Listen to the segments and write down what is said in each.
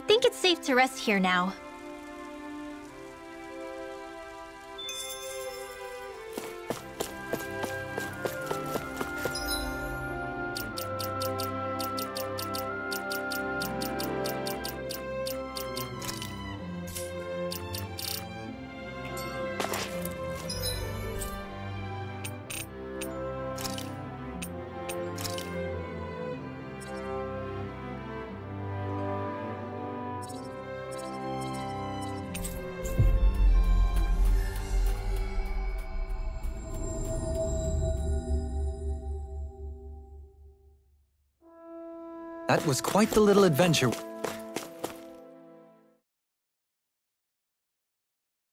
think it's safe to rest here now. That was quite the little adventure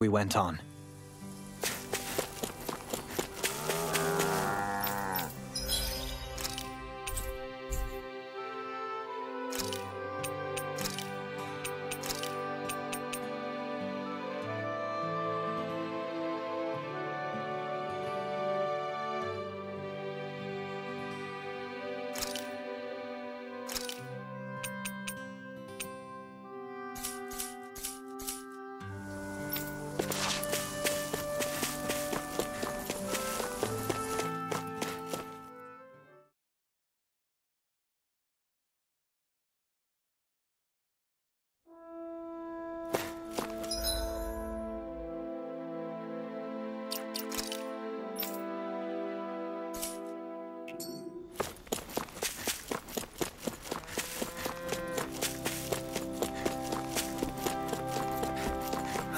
we went on.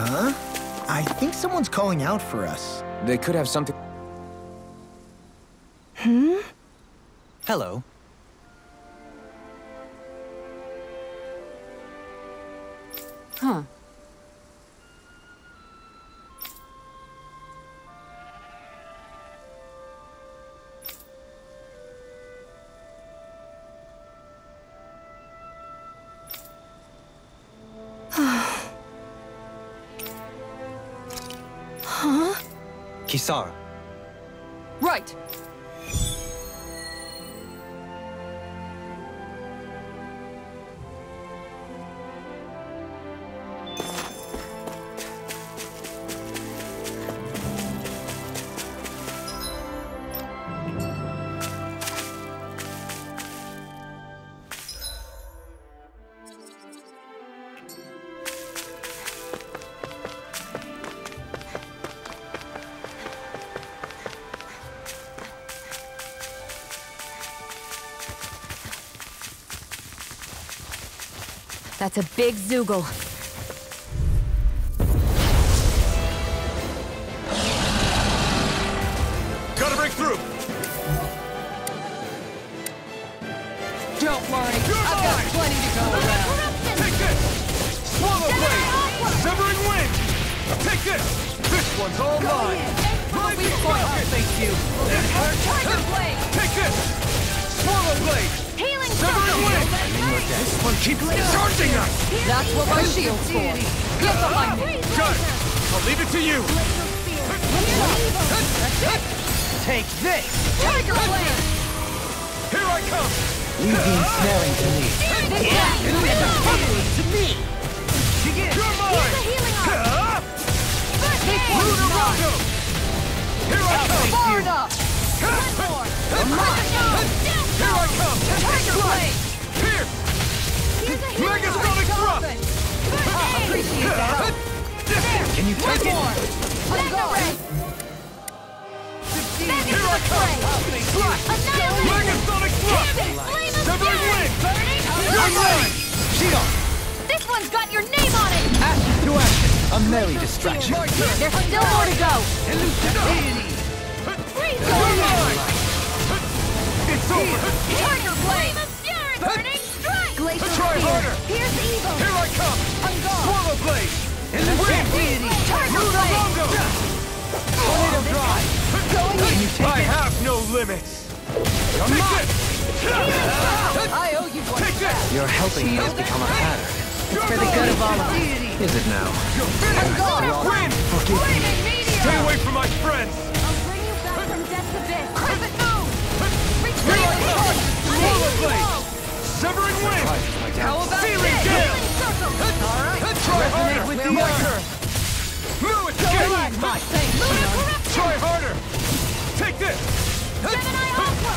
Huh? I think someone's calling out for us. They could have something... Hello. Huh. Huh? Kisara. Right. That's a big Zoogle. Gotta break through! Don't worry, You're I've got mine! plenty to go around. Take this! Swallow blade! Severing wind! Take this! This one's all mine! Weak point, I'll face you. Tiger Blade! Take this! Swallow blade! Healing Severing wind! This one keeps charging us! That's what my shield's for. Get behind me. Good! I'll leave it to you! Take this! Tiger Blade! Here I come! Leave the ensnaring to me. To me! You're mine! Lunarondo! Here I come! Forward up! One more! Here I come! Tiger Blade! Here! Megasonic thrust! Appreciate that. Can you One take it? more! I'm going! Here I come! Megasonic thrust! Severing wind! You're mine! Shion! This one's got your name on it! Action to action! A merry distraction. There's still more to go! Freeze! You're mine! It's over! Tiger Blade! Burning strike! Glacial Try Spear! harder! Here's the eagle! Here I come! I'm gone! Swallow blade! Wind! Tiger Blade! Lunarondo! Tornado Drive! Going in! I have no limits! Take it! I owe you one. Take this! Your helping has become a pattern. You're For the good of all of us. Is it now? You're finished! gone. Wind! Flaming Meteor! Stay away from my friends! I'll bring you back from death's abyss! Crescent Moon! Here I come! Swallow blade! Severing wind! Prizes my How doubts. about Searing this? gale! Circle! harder! with the Like earth. her! No escape! Try harder! Take this! Gemini Aqua!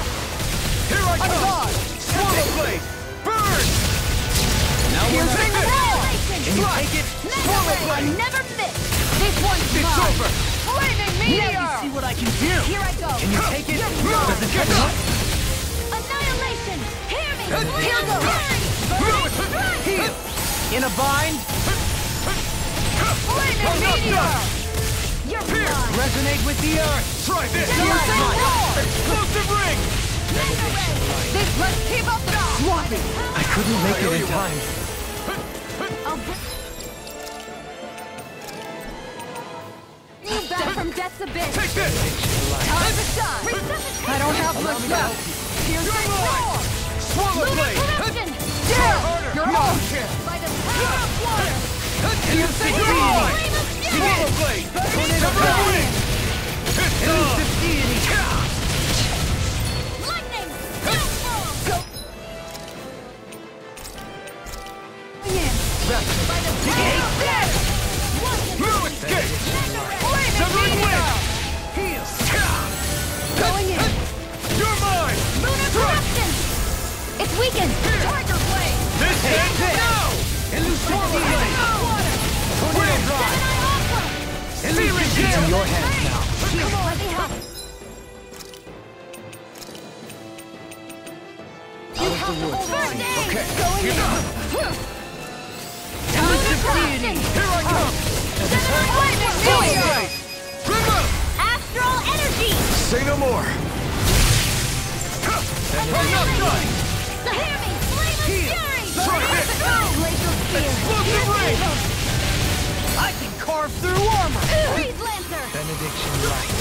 Here I come! Swallow blade! Burn! Now we're not. Take this! Annihilation! Can you take it? Swallow blade! Never miss! This one's It's mine! over! Flaming meteor! See what I can do. Here I go! Can you take it? Does it Get touch up! it? Annihilation! Hear me! Here Here goes! goes! Heal! In a bind. Flaming meteor! You're mine! Resonate with the earth. Try this! Gemini Roar! Explosive ring! Mega Ray! Let's keep up the Swapping. I couldn't make it in time. I'll bring you back from death's abyss! Take this! Time to shine! Resuscitate! I don't have much left. Piercing roar! Swallow Lunar blade! corruption! Try harder! You're No on! chance! By the power of water! Piercing You're deity! on! Flame of fury! Swallow blade! Severing wing! Elusive deity. Lightning! Downfall! Go. By the power of water! No escape! Flaming Severing meteor! wing! Heal! Going in! You're mine! Lunar corruption! It's weakened! Tiger blade! This ends now! Elusive deity. Water! Tornado drive! Gemini Aqua! Searing It's in gale! your hands now. Come on, let me help! You have to hold on! Okay, Going you're in! done. Lunar corruption! Here I come! Gemini Flaming Swallow meteor! blade! Bring up! Astral energy! Say no more! I'm not done! Hear me! Flame of fury! Try this! Glacial spear! Explosive ring! I can carve through armor. Freeze Lancer! Benediction light.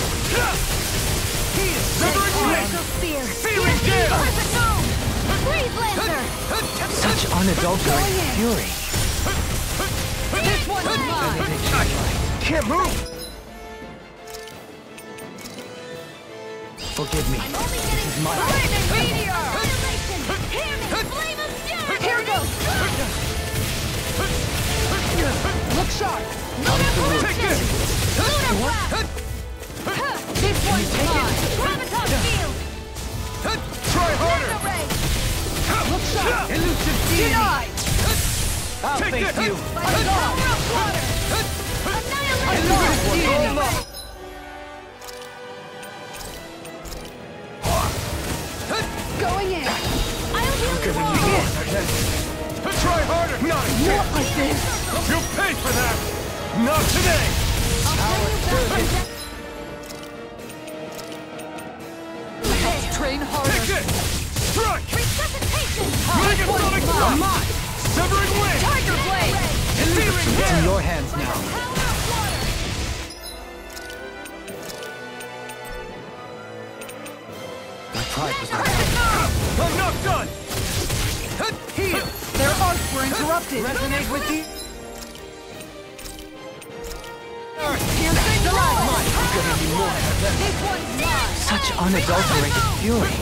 Severing wing! Glacial spear! Searing gale! Perfect move! Freeze Lancer! Such unadulterated fury. This one's mine! Benediction light. Can't move! Forgive me. I'm only getting my Flaming meteor! Annihilation! Hear me! Flame of fury! Here we go! Look sharp! Lunar Take corruption! this! Lunar blast! This one's mine! Graviton field! Try harder! Mega ray! Look sharp! Elusive deity. Denied! I'll Take thank this. you. By the power of water! Annihilation! Elusive deity. Going in! I'll heal you all! Try harder! Not again! Not like this! You'll pay for that! Not today! Train Take harder! this! Strike! Resuscitation! Megasonic thrust! Severing wing! Tiger blade! Searing It's in gale! your hands now. Power of water! My pride was not Perfect move! I'm not done! Heal. Their arts were interrupted. Resonate with the Piercing roar! This one's mine! such unadulterated fury.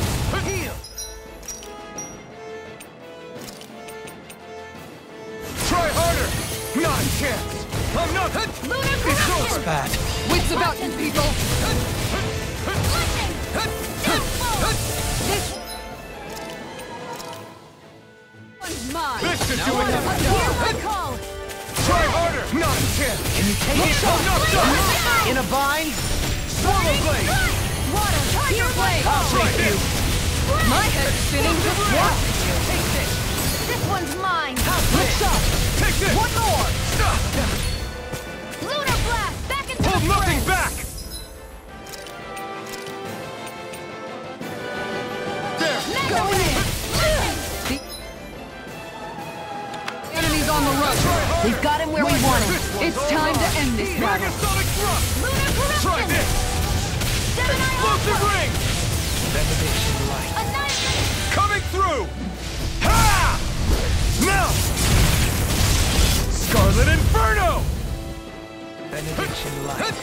heal. Try harder! Not a chance! I'm not... Lunar It's corruption! over! Bad. Wits about you, people! Lightning! Downfall! This one's mine! This should do it! Here I call! Try harder! Not a chance! Can you take it? I'm not done! In a bind. Swallow blade! Water! Tiger blade! Try this! My head's spinning just What? Take this! This one's mine! Look sharp! Take this! One more. Stop! Lunar blast! Back into Hold the nothing fray! back! There! Mega ray! Lightning! Enemies on the run. We've got him where we want him. It's time to end this battle. Megasonic thrust! Lunar corruption! Try this! Gemini Explosive Aqua! ring! Benediction light. Annihilation! Coming through! Ha! Now! Scarlet Inferno! Benediction light.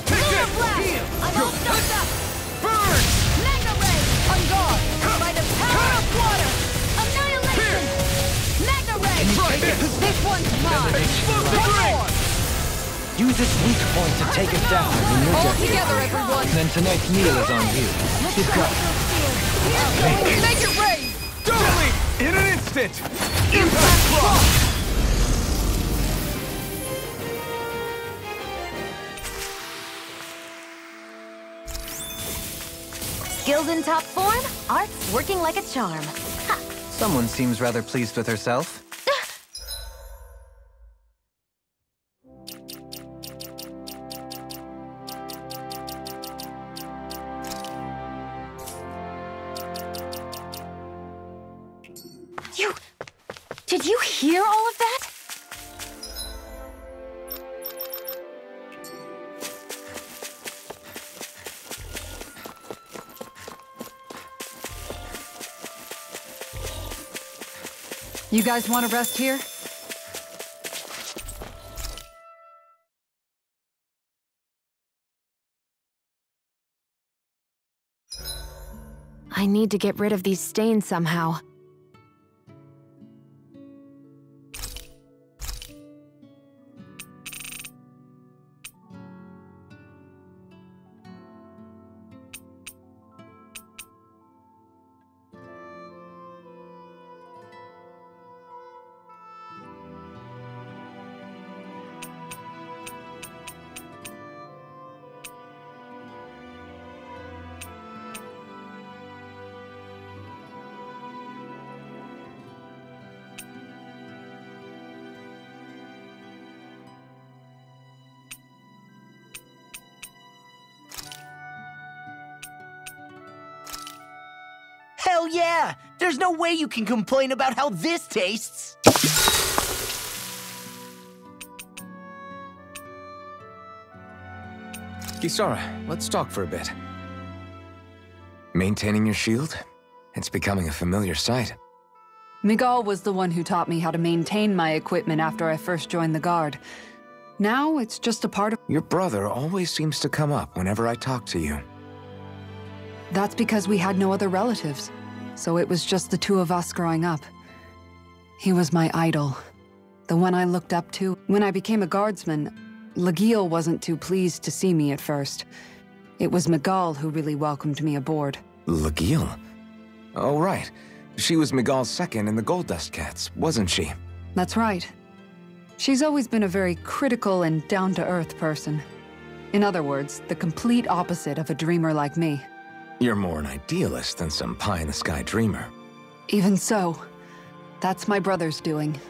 Take Lunar it! blast! I'm all stuffed up! Burn! Mega ray! On guard! By the power of water! Annihilation! Mega ray! Try take it! This one's mine! Explosive ring! Use its weak point to take it down. And you're All dead. together, everyone! Then tonight's meal is on you. You've got Make it rain! Delete! In an instant! Impact block! Skills in top form, art's working like a charm. Ha! Someone seems rather pleased with herself. Did you hear all of that? You guys want to rest here? I need to get rid of these stains somehow. Hell yeah! There's no way you can complain about how this tastes! Kisara, let's talk for a bit. Maintaining your shield? It's becoming a familiar sight. Miguel was the one who taught me how to maintain my equipment after I first joined the Guard. Now it's just a part of... Your brother always seems to come up whenever I talk to you. That's because we had no other relatives, so it was just the two of us growing up. He was my idol, the one I looked up to. When I became a guardsman, Lagiel wasn't too pleased to see me at first. It was Miguel who really welcomed me aboard. Lagiel? Oh, right. She was Miguel's second in the Gold Dust Cats, wasn't she? That's right. She's always been a very critical and down-to-earth person. In other words, the complete opposite of a dreamer like me. You're more an idealist than some pie-in-the-sky dreamer. Even so, that's my brother's doing.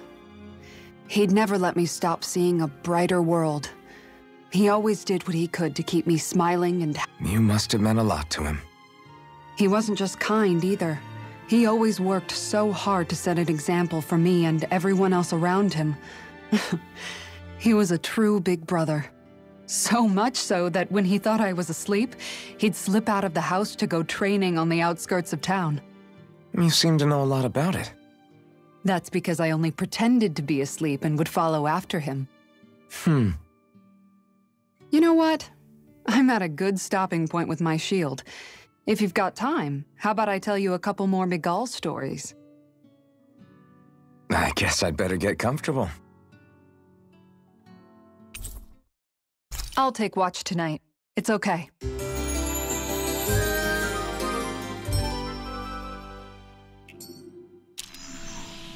He'd never let me stop seeing a brighter world. He always did what he could to keep me smiling and... You must have meant a lot to him. He wasn't just kind, either. He always worked so hard to set an example for me and everyone else around him. He was a true big brother. So much so that when he thought I was asleep, he'd slip out of the house to go training on the outskirts of town. You seem to know a lot about it. That's because I only pretended to be asleep and would follow after him. You know what? I'm at a good stopping point with my shield. If you've got time, how about I tell you a couple more Miguel stories? I guess I'd better get comfortable. I'll take watch tonight. It's okay.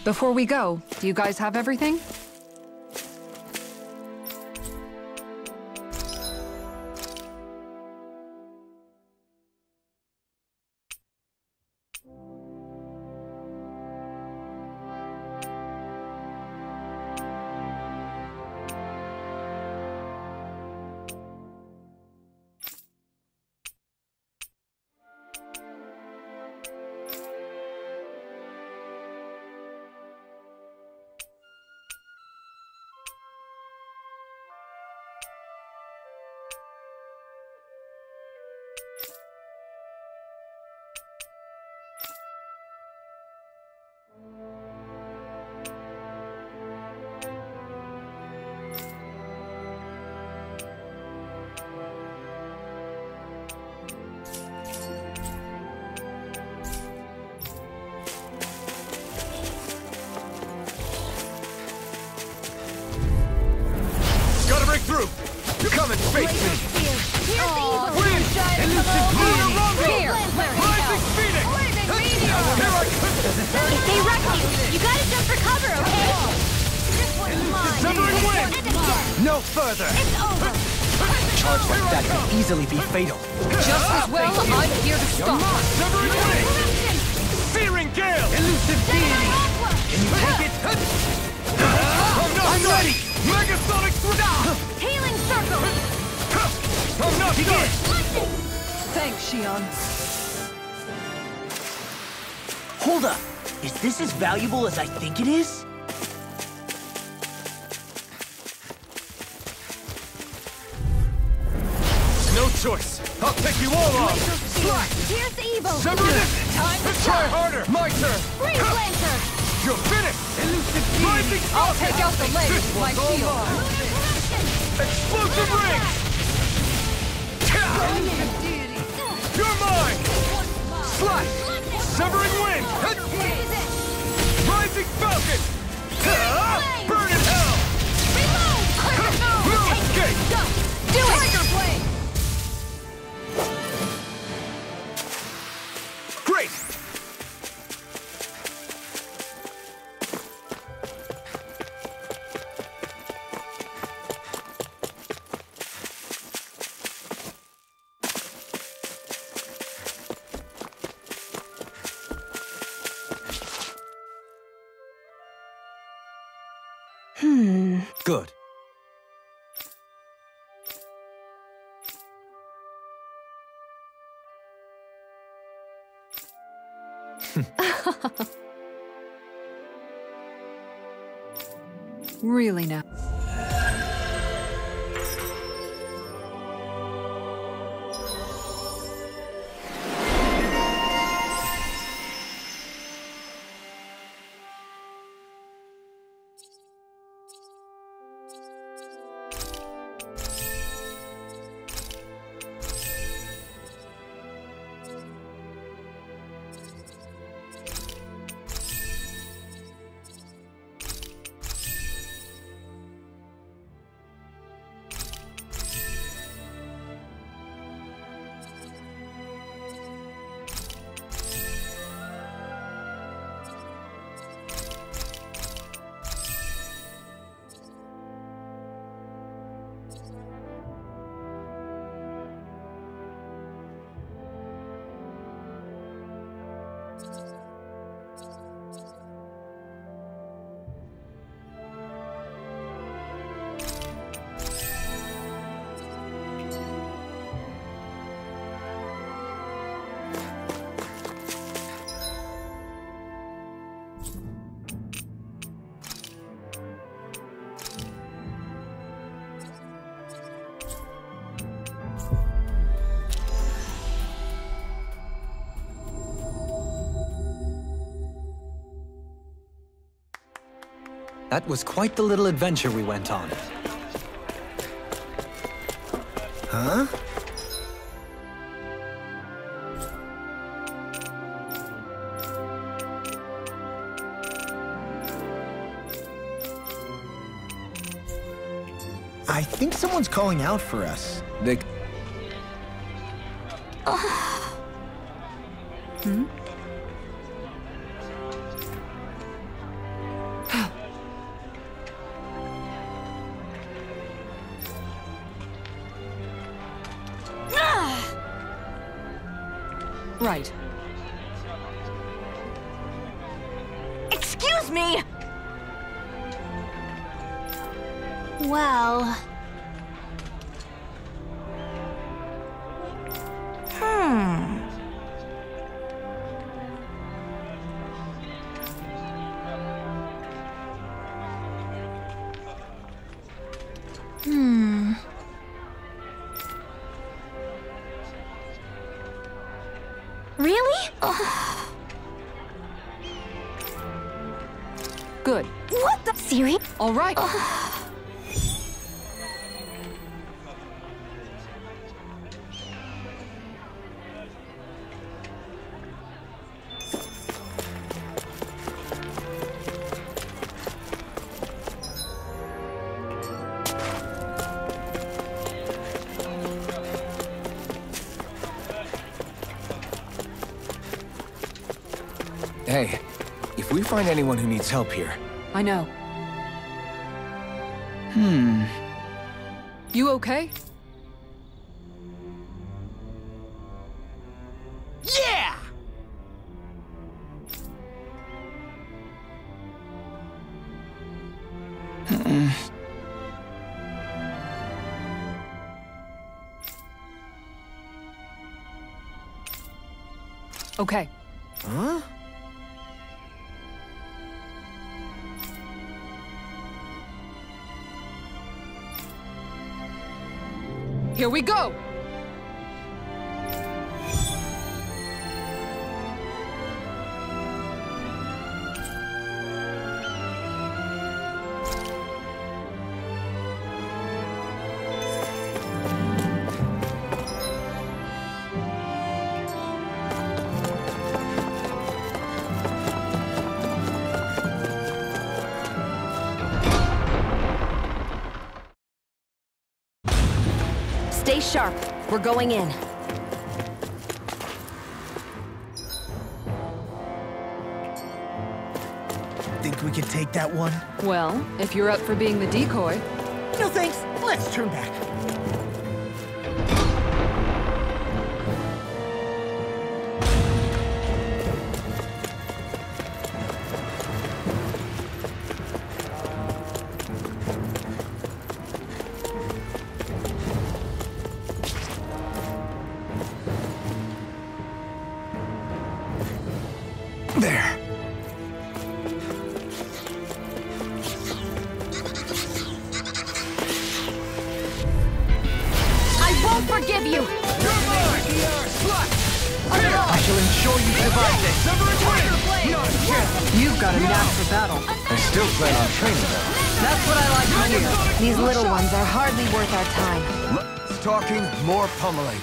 Before we go, do you guys have everything? through! Come and face me! Here's the evil! Win! Elusive Here! Rising Phoenix! Here I come! If they wreck you gotta jump for cover, okay? This one's mine! Severing Wind! No further! It's over! Charge like that can easily be fatal. Just as well, I'm here to stop! Severing Wind! Searing Gale! Elusive deity! Can you take it? I'm ready! Megasonic Healing circle! I'm not done! Thanks, Xion. Hold up. Is this as valuable as I think it is? No choice. I'll take you all on! Here's the evil! Sever it! Time to Try harder! My turn! Green Lantern! You're finished! Elusive Rising deity! I'll Falcon! take out the legs with my shield! Explosive ring! You're mine! Slash! Severing Wind! Rising Falcon! Burn in hell! No escape! Do it! Tiger Blade! Great! Good. Really now. That was quite the little adventure we went on. Huh? I think someone's calling out for us. They... Right. Excuse me! Well... Really? Good. What the? Siri? All right. Hey, if we find anyone who needs help here... I know. You okay? Yeah! Okay. Huh? Here we go! Stay sharp. We're going in. Think we can take that one? Well, if you're up for being the decoy. No thanks. Let's turn back. There. I won't forgive you! I shall ensure you survive this. You've got a knack for battle. I still plan on training though. That's what I like to hear. These little ones are hardly worth our time. Less talking, more pummeling.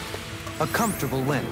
A comfortable win.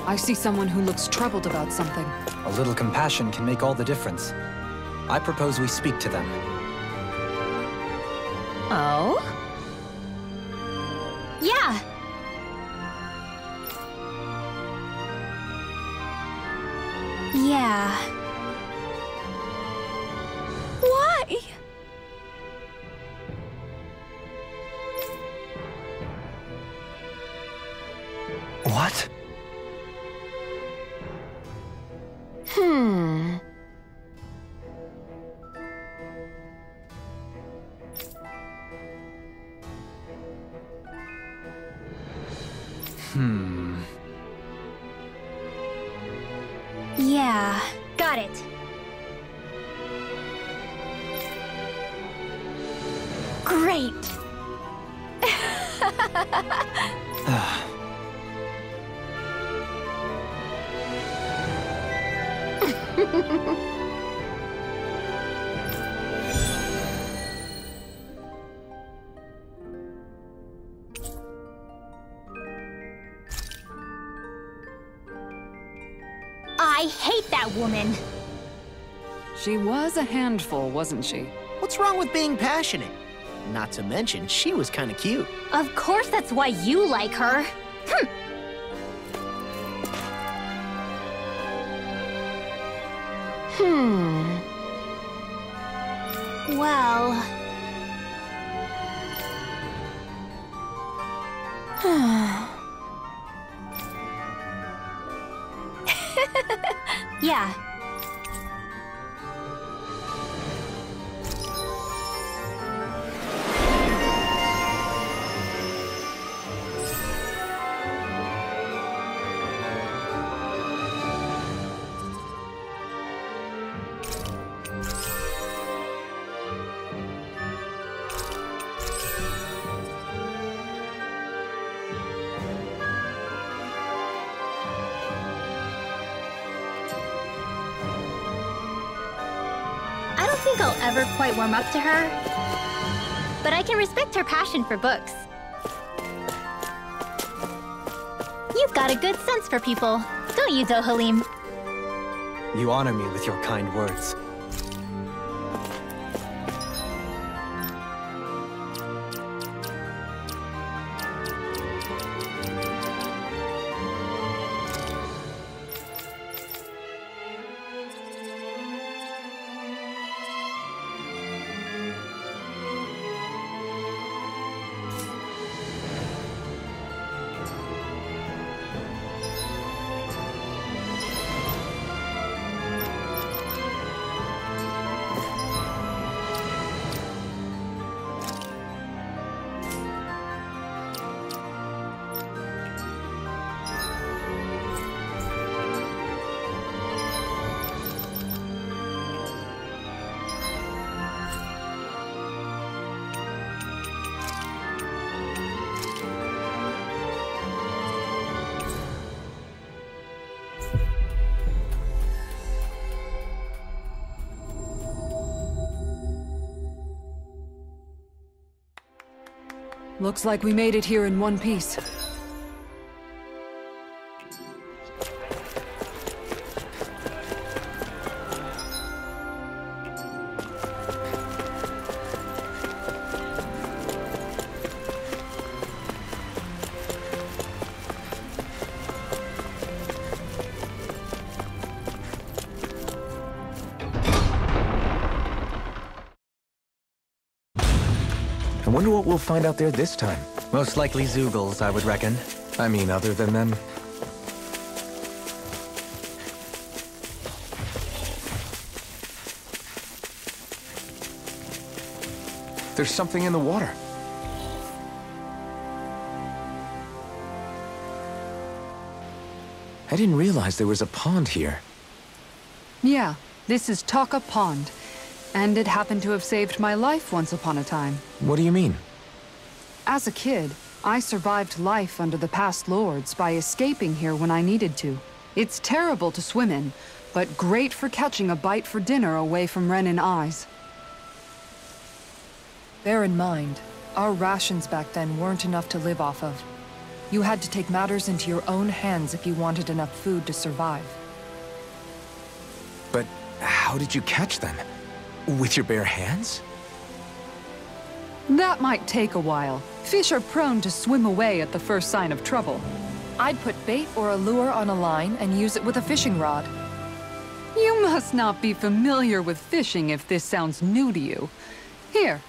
I see someone who looks troubled about something. A little compassion can make all the difference. I propose we speak to them. Oh? Yeah. Yeah. Why? What? Yeah, got it. Great! I hate that woman! She was a handful, wasn't she? What's wrong with being passionate? Not to mention, she was kinda cute. Of course that's why you like her. Well... yeah. I don't think I'll ever quite warm up to her, but I can respect her passion for books. You've got a good sense for people, don't you, Dohalim? You honor me with your kind words. Looks like we made it here in one piece. I wonder what we'll find out there this time. Most likely Zeugles, I would reckon. I mean, other than them. There's something in the water. I didn't realize there was a pond here. Yeah, this is Taka Pond. And it happened to have saved my life once upon a time. What do you mean? As a kid, I survived life under the past lords by escaping here when I needed to. It's terrible to swim in, but great for catching a bite for dinner away from Renin eyes. Bear in mind, our rations back then weren't enough to live off of. You had to take matters into your own hands if you wanted enough food to survive. But how did you catch them? With your bare hands? That might take a while. Fish are prone to swim away at the first sign of trouble. I'd put bait or a lure on a line and use it with a fishing rod. You must not be familiar with fishing if this sounds new to you. Here,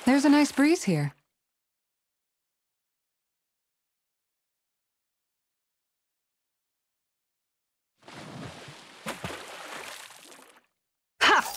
There's a nice breeze here. Ha!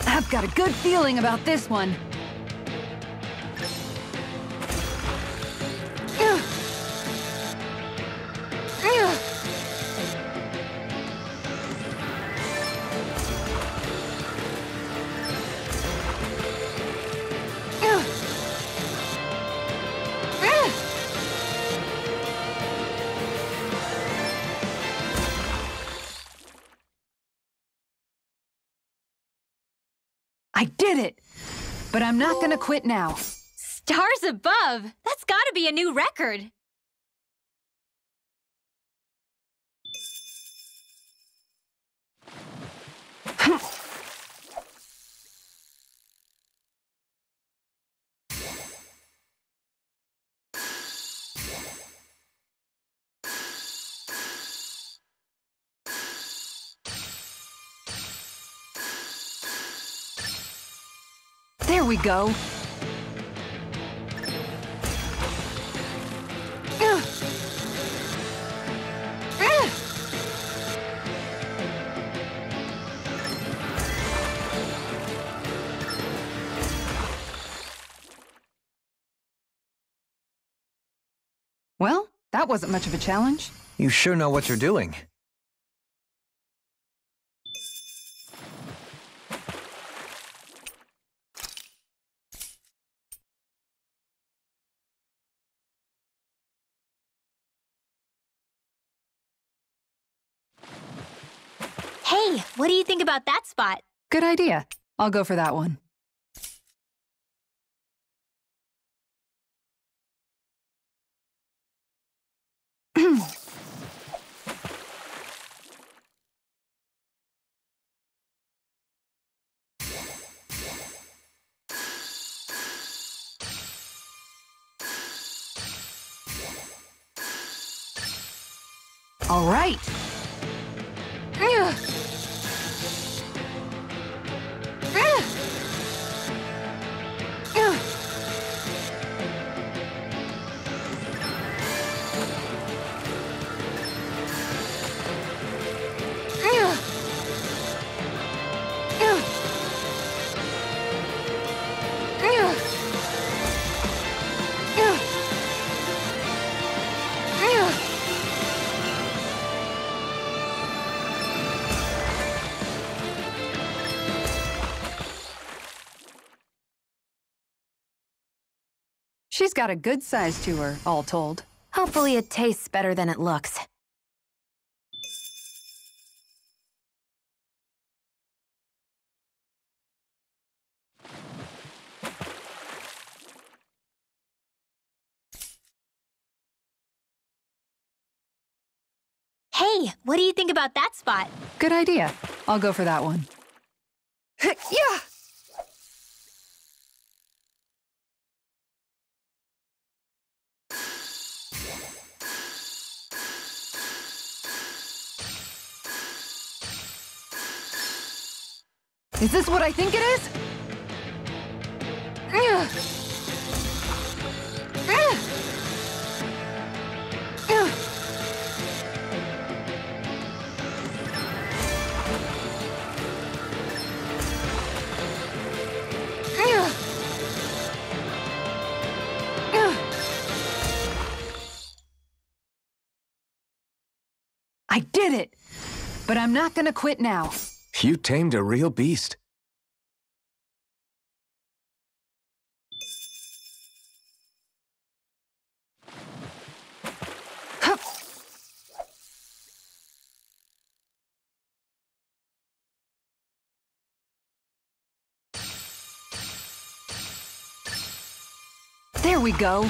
I've got a good feeling about this one. I did it! But I'm not gonna quit now. Stars above! That's gotta be a new record! There we go. Well, that wasn't much of a challenge. You sure know what you're doing. Hey, what do you think about that spot? Good idea. I'll go for that one. All right. She's got a good size to her, all told. Hopefully it tastes better than it looks. Hey, what do you think about that spot? Good idea. I'll go for that one. Yeah! Is this what I think it is? I did it! But I'm not gonna quit now. You tamed a real beast. There we go.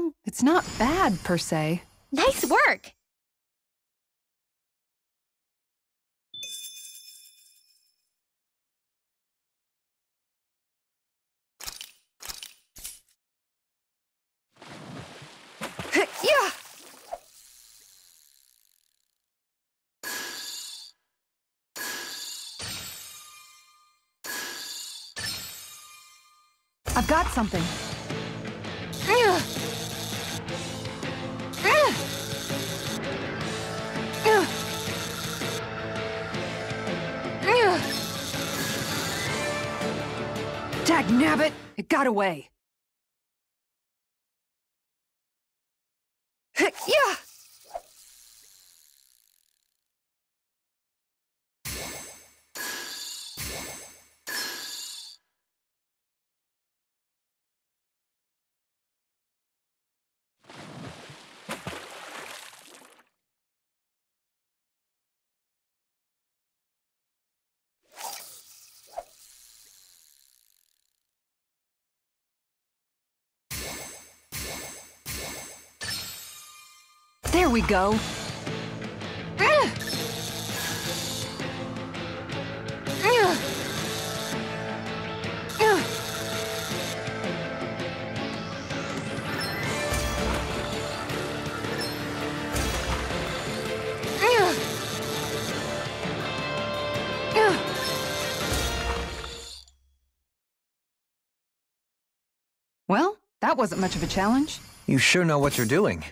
Well, it's not bad, per se. Nice work! Yeah! I've got something. Dagnabbit! It got away. Yeah! There we go. Well, that wasn't much of a challenge. You sure know what you're doing.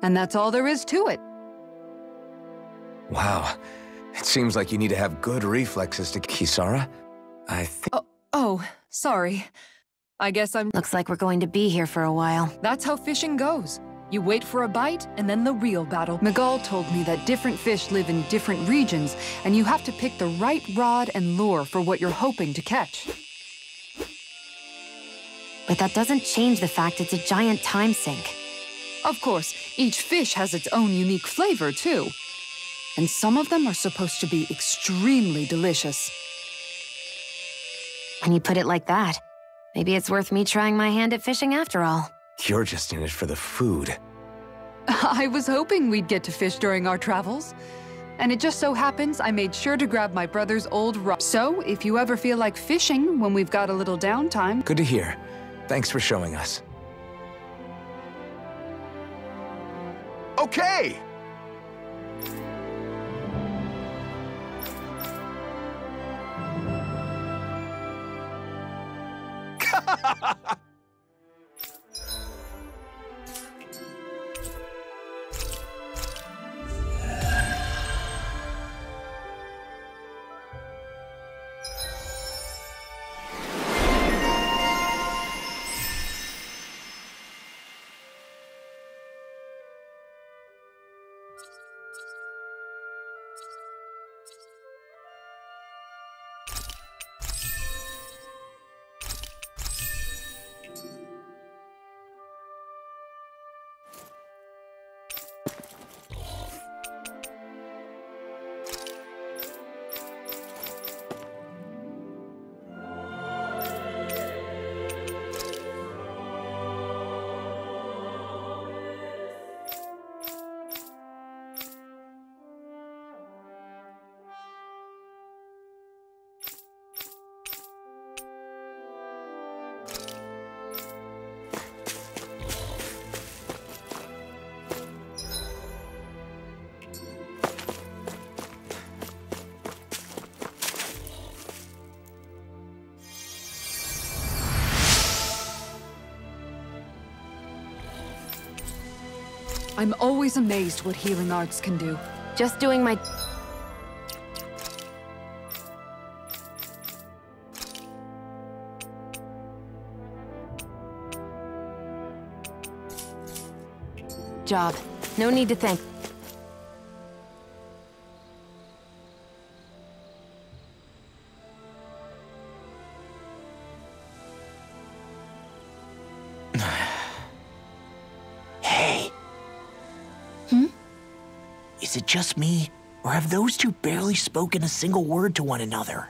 And that's all there is to it. Wow. It seems like you need to have good reflexes to Kisara. I think... Oh, sorry. I guess I'm... Looks like we're going to be here for a while. That's how fishing goes. You wait for a bite, and then the real battle. Miguel told me that different fish live in different regions, and you have to pick the right rod and lure for what you're hoping to catch. But that doesn't change the fact it's a giant time sink. Of course, each fish has its own unique flavor, too. And some of them are supposed to be extremely delicious. When you put it like that, maybe it's worth me trying my hand at fishing after all. You're just in it for the food. I was hoping we'd get to fish during our travels. And it just so happens I made sure to grab my brother's old rod. So, if you ever feel like fishing when we've got a little downtime... Good to hear. Thanks for showing us. Okay! I'm always amazed what healing arts can do. Just doing my... job. No need to thank... Hey. Is it just me, or have those two barely spoken a single word to one another?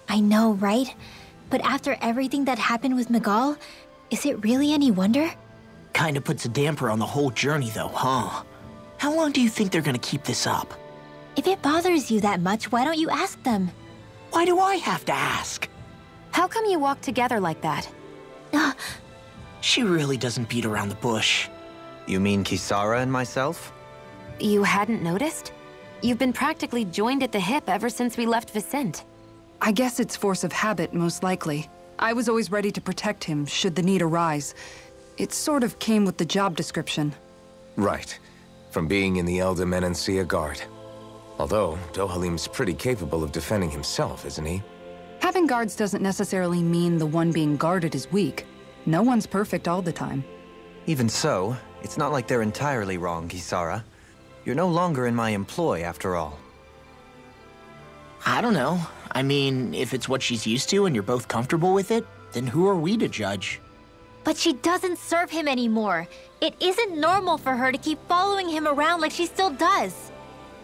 I know, right? But after everything that happened with Miguel, is it really any wonder? Kinda puts a damper on the whole journey though, huh? How long do you think they're gonna keep this up? If it bothers you that much, why don't you ask them? Why do I have to ask? How come you walk together like that? She really doesn't beat around the bush. You mean Kisara and myself? You hadn't noticed? You've been practically joined at the hip ever since we left Vicente. I guess it's force of habit, most likely. I was always ready to protect him, should the need arise. It sort of came with the job description. Right. From being in the Elder Menancia Guard. Although, Dohalim's pretty capable of defending himself, isn't he? Having guards doesn't necessarily mean the one being guarded is weak. No one's perfect all the time. Even so, it's not like they're entirely wrong, Kisara. You're no longer in my employ, after all. I don't know. I mean, if it's what she's used to and you're both comfortable with it, then who are we to judge? But she doesn't serve him anymore. It isn't normal for her to keep following him around like she still does.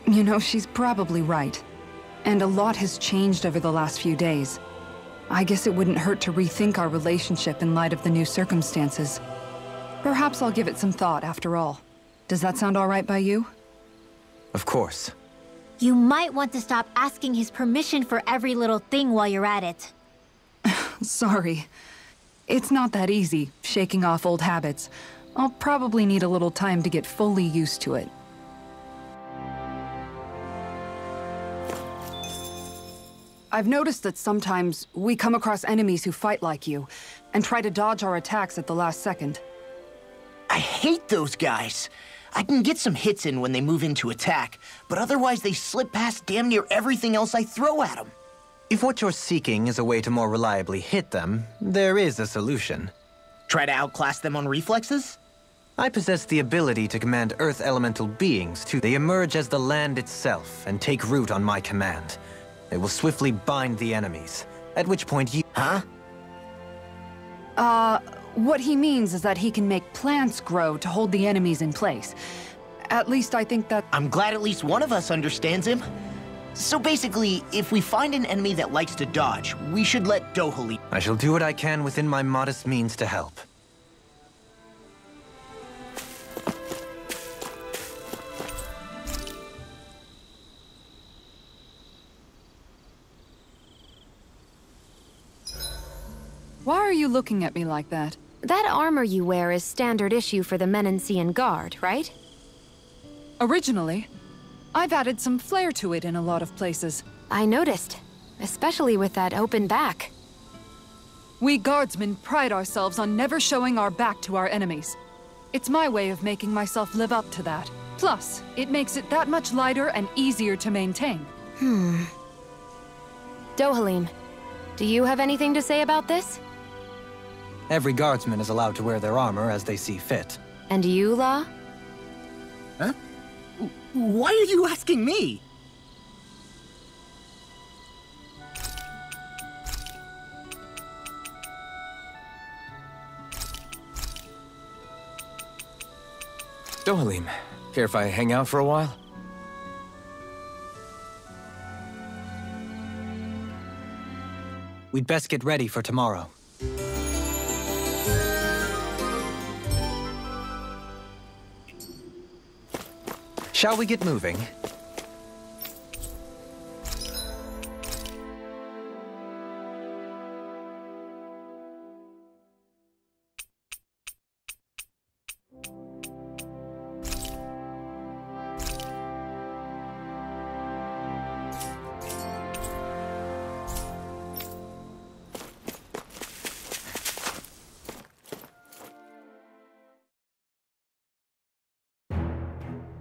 You know, she's probably right. And a lot has changed over the last few days. I guess it wouldn't hurt to rethink our relationship in light of the new circumstances. Perhaps I'll give it some thought after all. Does that sound all right by you? Of course. You might want to stop asking his permission for every little thing while you're at it. Sorry. It's not that easy, shaking off old habits. I'll probably need a little time to get fully used to it. I've noticed that sometimes we come across enemies who fight like you, and try to dodge our attacks at the last second. I hate those guys. I can get some hits in when they move into attack, but otherwise they slip past damn near everything else I throw at them. If what you're seeking is a way to more reliably hit them, there is a solution. Try to outclass them on reflexes? I possess the ability to command Earth elemental beings to... They emerge as the land itself and take root on my command. They will swiftly bind the enemies, at which point you... Huh? What he means is that he can make plants grow to hold the enemies in place. At least I think that... I'm glad at least one of us understands him. So basically, if we find an enemy that likes to dodge, we should let Dohalim... I shall do what I can within my modest means to help. Why are you looking at me like that? That armor you wear is standard issue for the Menancian Guard, right? Originally, I've added some flair to it in a lot of places. I noticed, especially with that open back. We guardsmen pride ourselves on never showing our back to our enemies. It's my way of making myself live up to that. Plus, it makes it that much lighter and easier to maintain. Dohalim, do you have anything to say about this? Every guardsman is allowed to wear their armor as they see fit. And you, La? Huh? Why are you asking me? Dohalim, care if I hang out for a while? We'd best get ready for tomorrow. Shall we get moving?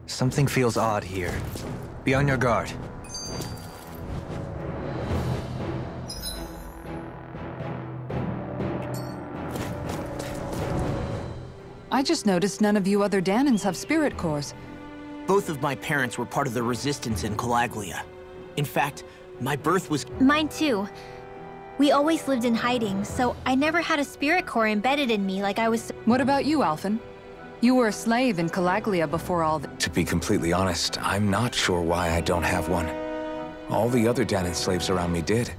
Something feels odd here. Be on your guard. I just noticed none of you other Danans have spirit cores. Both of my parents were part of the resistance in Calaglia. In fact, my birth was... Mine too. We always lived in hiding, so I never had a spirit core embedded in me like I was... What about you, Alphen? You were a slave in Calaglia before all the... To be completely honest, I'm not sure why I don't have one. All the other Danan slaves around me did.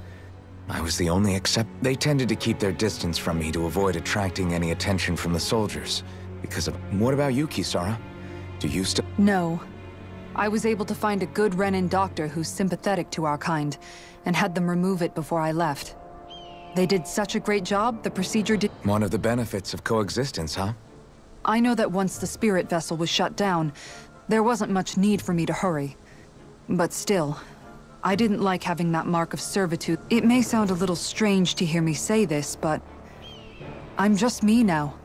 I was the only They tended to keep their distance from me to avoid attracting any attention from the soldiers. Because of... What about you, Kisara? Do you still... No. I was able to find a good Renan doctor who's sympathetic to our kind, and had them remove it before I left. They did such a great job, the procedure did... One of the benefits of coexistence, huh? I know that once the spirit vessel was shut down, there wasn't much need for me to hurry. But still, I didn't like having that mark of servitude. It may sound a little strange to hear me say this, but... I'm just me now.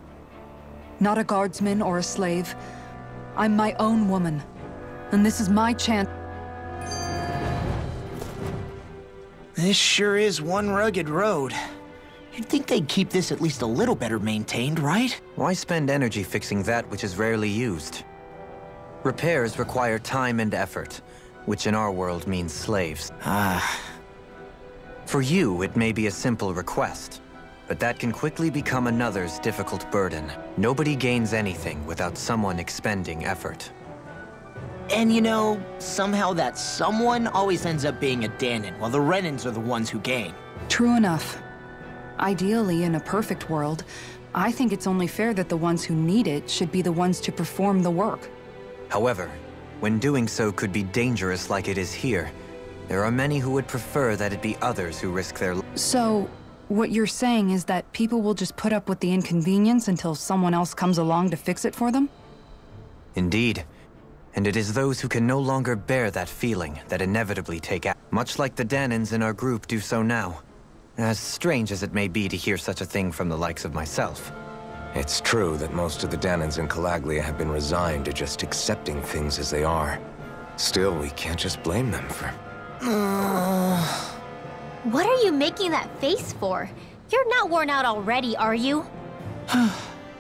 Not a guardsman or a slave. I'm my own woman. And this is my chance. This sure is one rugged road. You'd think they'd keep this at least a little better maintained, right? Why spend energy fixing that which is rarely used? Repairs require time and effort, which in our world means slaves. For you, it may be a simple request, but that can quickly become another's difficult burden. Nobody gains anything without someone expending effort. And you know, somehow that someone always ends up being a Dahnan, while the Renans are the ones who gain. True enough. Ideally, in a perfect world, I think it's only fair that the ones who need it should be the ones to perform the work. However, when doing so could be dangerous like it is here, there are many who would prefer that it be others who risk their lives. So, what you're saying is that people will just put up with the inconvenience until someone else comes along to fix it for them? Indeed. And it is those who can no longer bear that feeling that inevitably take action, much like the Dahnans in our group do so now. As strange as it may be to hear such a thing from the likes of myself. It's true that most of the Dahnans in Calaglia have been resigned to just accepting things as they are. Still, we can't just blame them for... What are you making that face for? You're not worn out already, are you?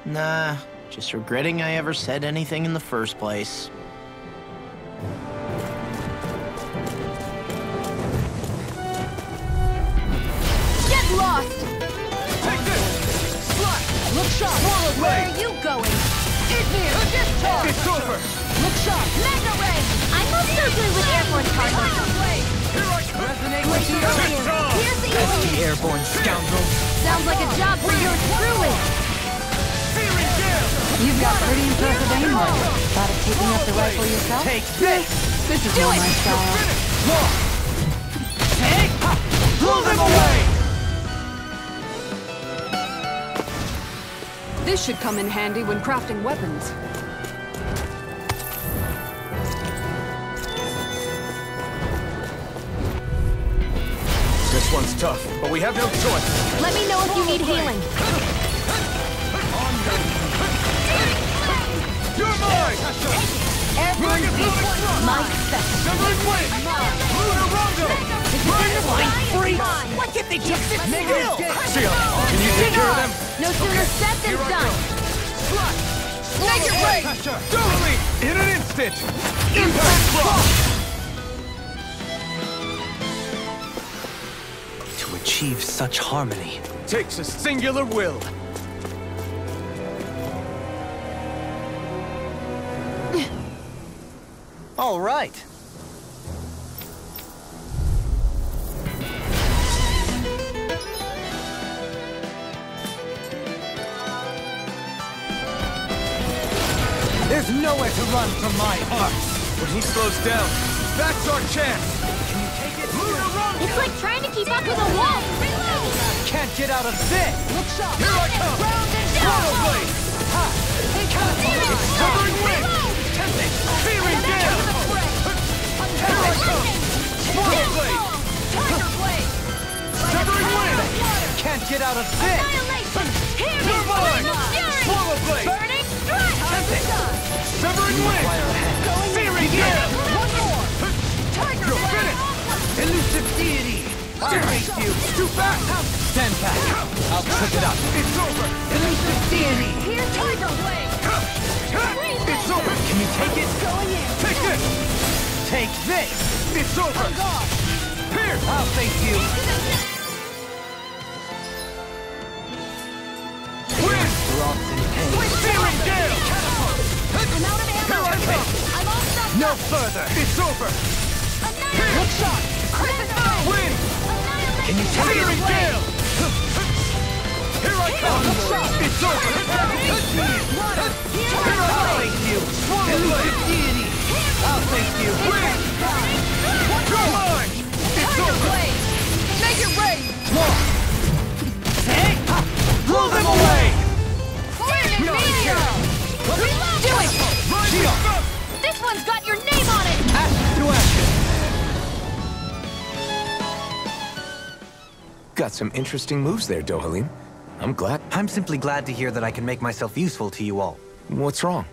Nah, just regretting I ever said anything in the first place. Get lost! Take this! Slap! Look sharp! Swallow Where blade! are you going? Ignis! Discharge! It's over! Look sharp! Mega Ray! I'm also good with airborne targets. Here I come! Resonate with the alien! on! Here's the alien! Airborne scoundrel! Sounds like a job for your druid! Searing gale! You've got pretty impressive aim level. Thought of picking up the rifle yourself? Take this! This is more my style. Take! Blow them away! This should come in handy when crafting weapons. This one's tough, but we have no choice. Let me know if you need healing. You're mine! Airborne beast. My special. Severing wing! Lunar Rondo! Why can't they just sit still? Seal, can you take care of them? No sooner said than done. Make it rain! Totally! In an instant! Impact block! To achieve such harmony. Takes a singular will. All right. There's nowhere to run from my heart. When he slows down, that's our chance! Can you take it? It's like trying to keep up with a wall. Can't get out of this. Look sharp. Here I come! Swallow blade! Severing wing! Searing gale! Here I come! Swallow blade! Severing wing! Can't get out of this. Annihilation. Here You're mine! Swallow blade! Burning strike. Severing wing! Searing gale! One more. Tiger You're blade. finished! Elusive deity. I hate you. Too fast! Stand back. I'll trip it up. It's over! Elusive deity. Here's Tiger blade. It's over! Can you take it? Going in. Take this! Take this. It's over! Here! I'll face you. Win! Lost in pain. Searing gale! I'm out of ammo. Here I come! I'm all stuck. No further. It's over! Annihilate. Look sharp. Win! Can you take it? Searing gale! Here I come! It's over! Here I come! Thank you. Swallow blade! Deity. I'll thank you. You're mine! It's over! Make it rain! Hey! Blow them away! Do it! This one's got your name on it! Ash to action! Got some interesting moves there, Dohalim. I'm glad. I'm simply glad to hear that I can make myself useful to you all. What's wrong?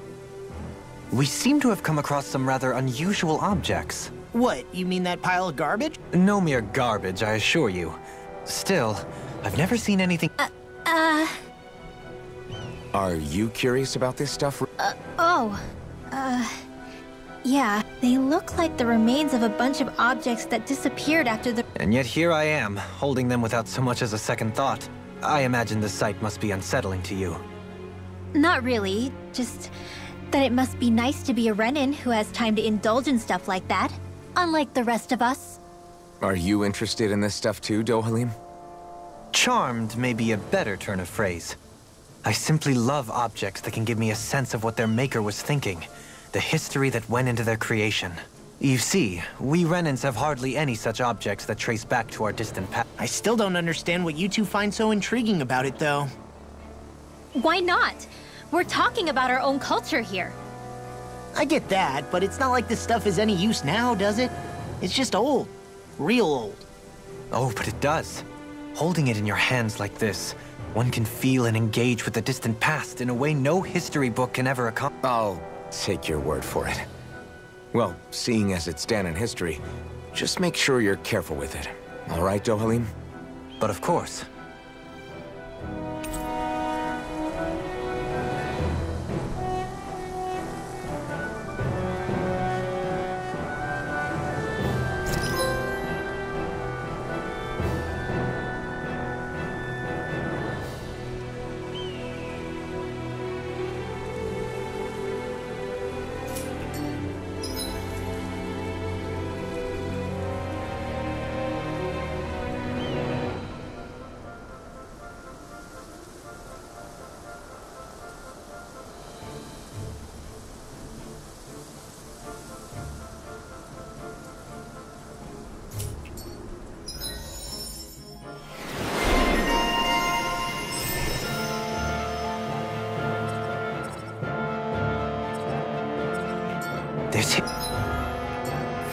We seem to have come across some rather unusual objects. What, you mean that pile of garbage? No mere garbage, I assure you. Still, I've never seen anything... Are you curious about this stuff? Yeah. They look like the remains of a bunch of objects that disappeared after the... And yet here I am, holding them without so much as a second thought. I imagine the sight must be unsettling to you. Not really, just that it must be nice to be a Renin who has time to indulge in stuff like that, unlike the rest of us. Are you interested in this stuff too, Dohalim? Charmed may be a better turn of phrase. I simply love objects that can give me a sense of what their maker was thinking, the history that went into their creation. You see, we Renins have hardly any such objects that trace back to our distant past. I still don't understand what you two find so intriguing about it, though. Why not? We're talking about our own culture here. I get that, but it's not like this stuff is any use now, does it? It's just old. Real old. Oh, but it does. Holding it in your hands like this, one can feel and engage with the distant past in a way no history book can ever accomplish. I'll take your word for it. Well, seeing as it's Dan in history, just make sure you're careful with it. All right, Dohalim? But of course.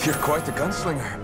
You're quite the gunslinger.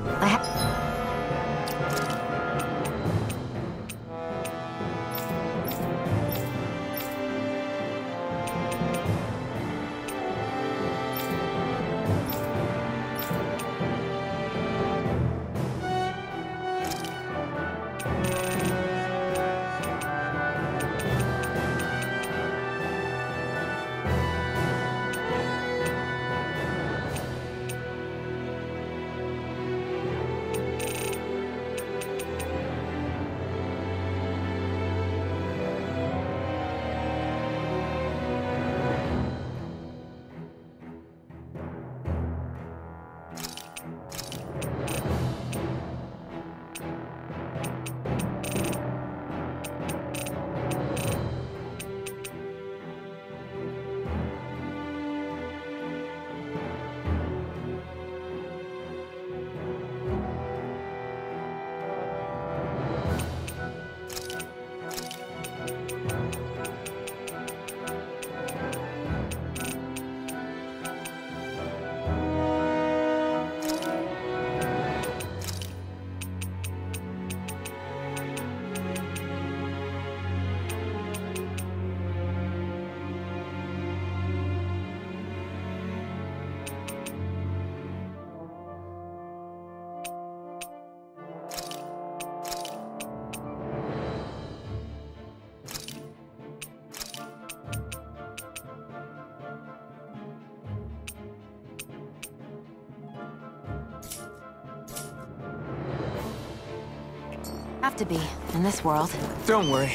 Have to be, in this world. Don't worry.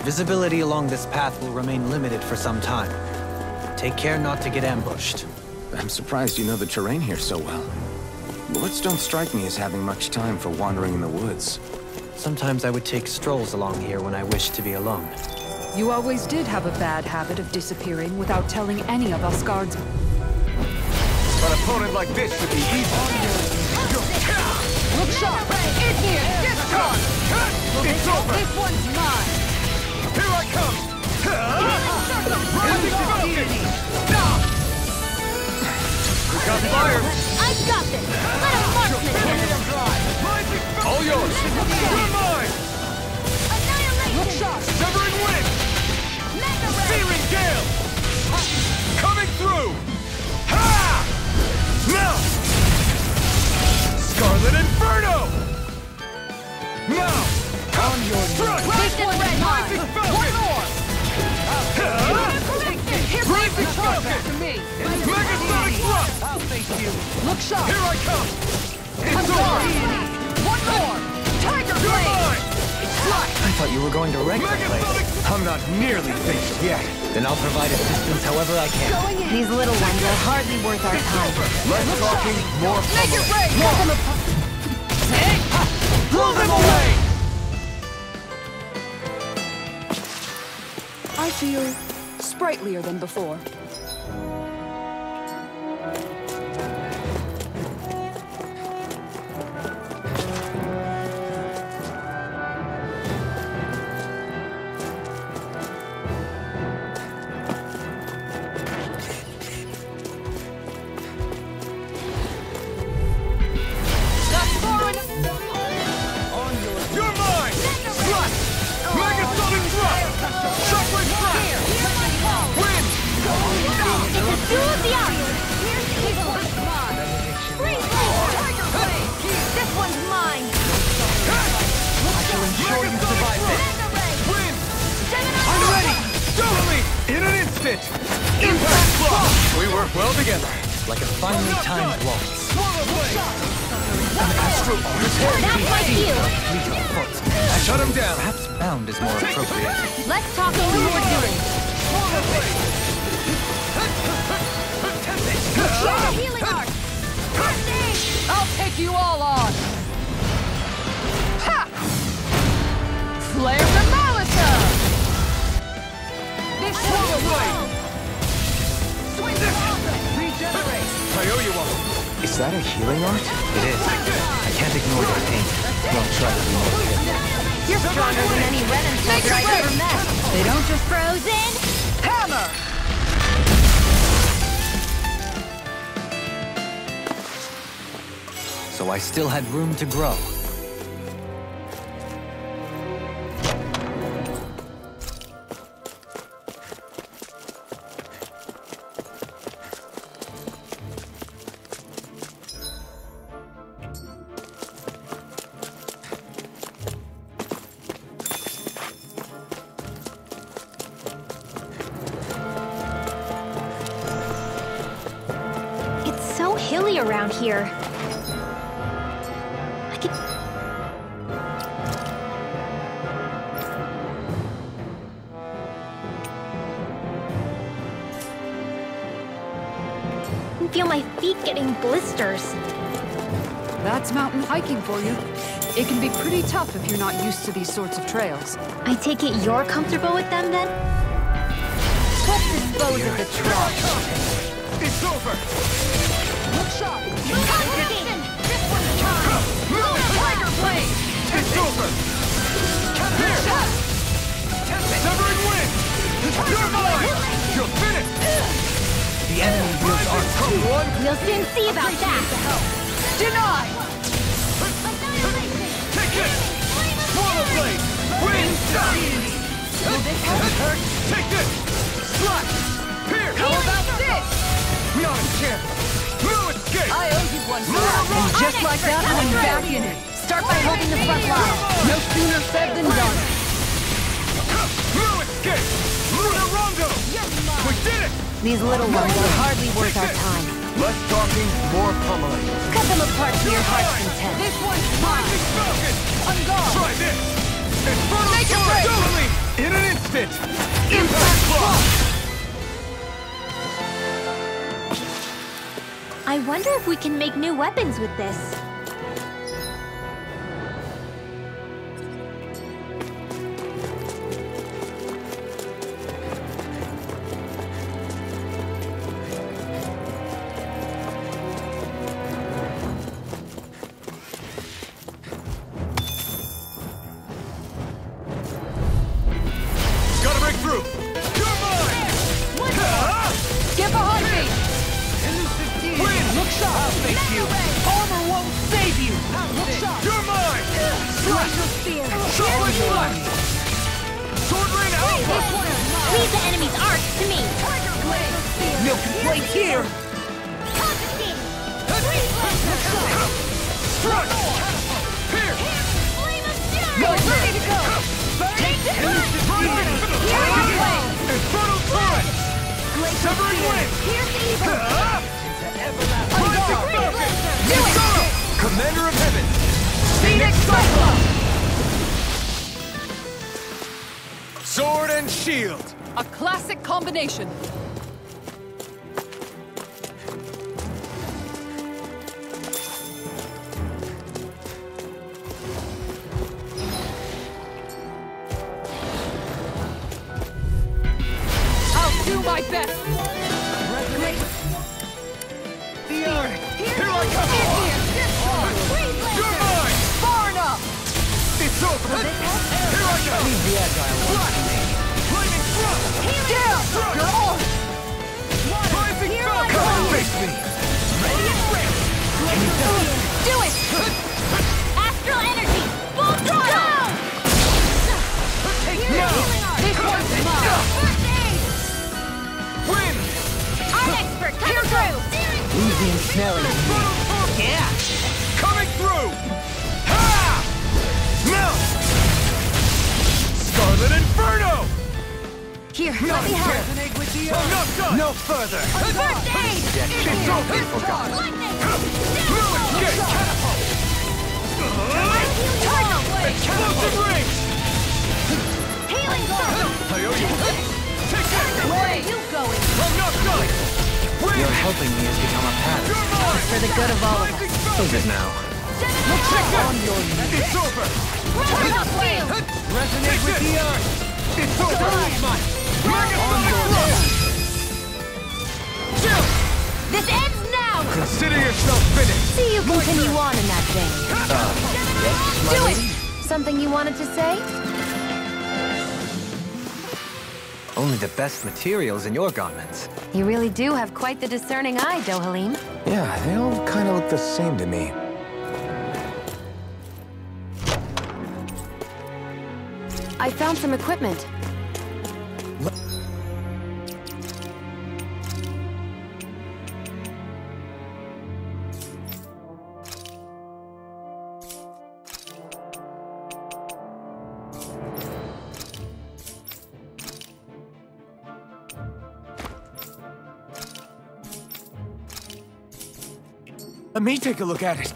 Visibility along this path will remain limited for some time. Take care not to get ambushed. I'm surprised you know the terrain here so well. Bullets don't strike me as having much time for wandering in the woods. Sometimes I would take strolls along here when I wished to be alone. You always did have a bad habit of disappearing without telling any of us guards. An opponent like this should be easy. Look sharp! In here! Get done! It's over! This one's mine! Here I come! We got fire! I got this! Let a marksman handle it! All yours! You're mine! Look sharp! Severing wind! Searing gale! Coming through! Ha! Now! Scarlet Inferno! Now! On your strike! This one's mine! Rising Falcon! One more! Rising Falcon! Megasonic thrust! I'll face you! Look sharp! Here I come! It's I'm over! gone! One more! Tiger You're Blade! mine! I thought you were going to wreck the place. Megasonic! I'm not nearly finished yet. Then I'll provide assistance however I can. These little ones are hardly worth our time. Less talking, more Make it pummeling. rain! Cut them apart! Blow them away! I feel sprightlier than before. You're mine! Thrust! Megasonic thrust! Shockwave thrust! Wind! It's a duel of the eyes! This one's mine! Freeze! Tiger Blade! This one's mine! I shall ensure you survive this! Wind! I'm ready! Totally! In an instant! Impact block! We work well together. Like a finely timed waltz. Swallow blade! An astral artist That's my cue! Shut him down! Perhaps bound is more appropriate. Let's talk more doing! Swallow blade! Healing art! I'll take you all on! Ha! Flare the Malisa! This Swallow blade! Swing regenerate! I owe you one! Is that a healing art? It is. I can't ignore their pain. I'll try to be more careful. You're stronger than any Renan Make soldier it I've ever rain! met. They don't just Frozen! hammer! So I still had room to grow. It's so hilly around here. I could... I can feel my feet getting blisters. That's mountain hiking for you. It can be pretty tough if you're not used to these sorts of trails. I take it you're comfortable with them then? Let's dispose of the trash. It's over! Look sharp! Tiger blade! It's over! Here! Severing wind! You're mine! You're finished! The enemy wields art too. One! We'll soon see about that! Deny! Take it! Swallow blade! Wind! Take this! Slash! Here! How about this? Not a chance! No escape! I owe you one. And just like that, I'm back in it. Start by holding the front line. No sooner said than done. No escape! Luna Rondo! We did it! These little ones are hardly worth our time. Less talking, more pummeling. Cut them apart to your heart's content. This one's mine. Rising Falcon! I'm gone. Try this! Infernal Make it Sword! rain! Totally! In an instant! Impact block! I wonder if we can make new weapons with this. Leave the enemy's arc to me. No complaint here. Confiscating. Struck! Here! Flame of fury. No, Ready to go. Take this! Infernal Torrent! Severing Wind! Here's evil. Rising Falcon! Do it. Commander of Heaven! Phoenix Cyclone. Sword and shield! A classic combination. I'll do my best. Here I come! You're mine! Far enough. It's over! Here I go! Leave the agile one. Lightning thrust! Down. Thrust! You're on. Rising Falcon! Come and face me! Do it. Astral energy. Full throttle. This one's mine. First aid. Win! I'm expert. Come through. Easy and smelly. Yeah. Coming through! Ha! Mount! Scarlet Inferno! Here, let me help. I'm not done! No further. First aid. It's all been forgotten! Lightning. No escape! Explosive rings! Healing circle. I owe you one. Take that! Where are you going? I'm not done! Win! Your helping me has become a pattern. You're mine! For the good of all of us. Is it now? Take that! It's over! Turn up field. Resonate with the earth! It's over! Magnify Jill! This ends now. Consider yourself finished! See you continue on in that vein. Do it. Something you wanted to say? Only the best materials in your garments. You really do have quite the discerning eye, Dohalim. Yeah, they all kind of look the same to me. I found some equipment. Let me take a look at it.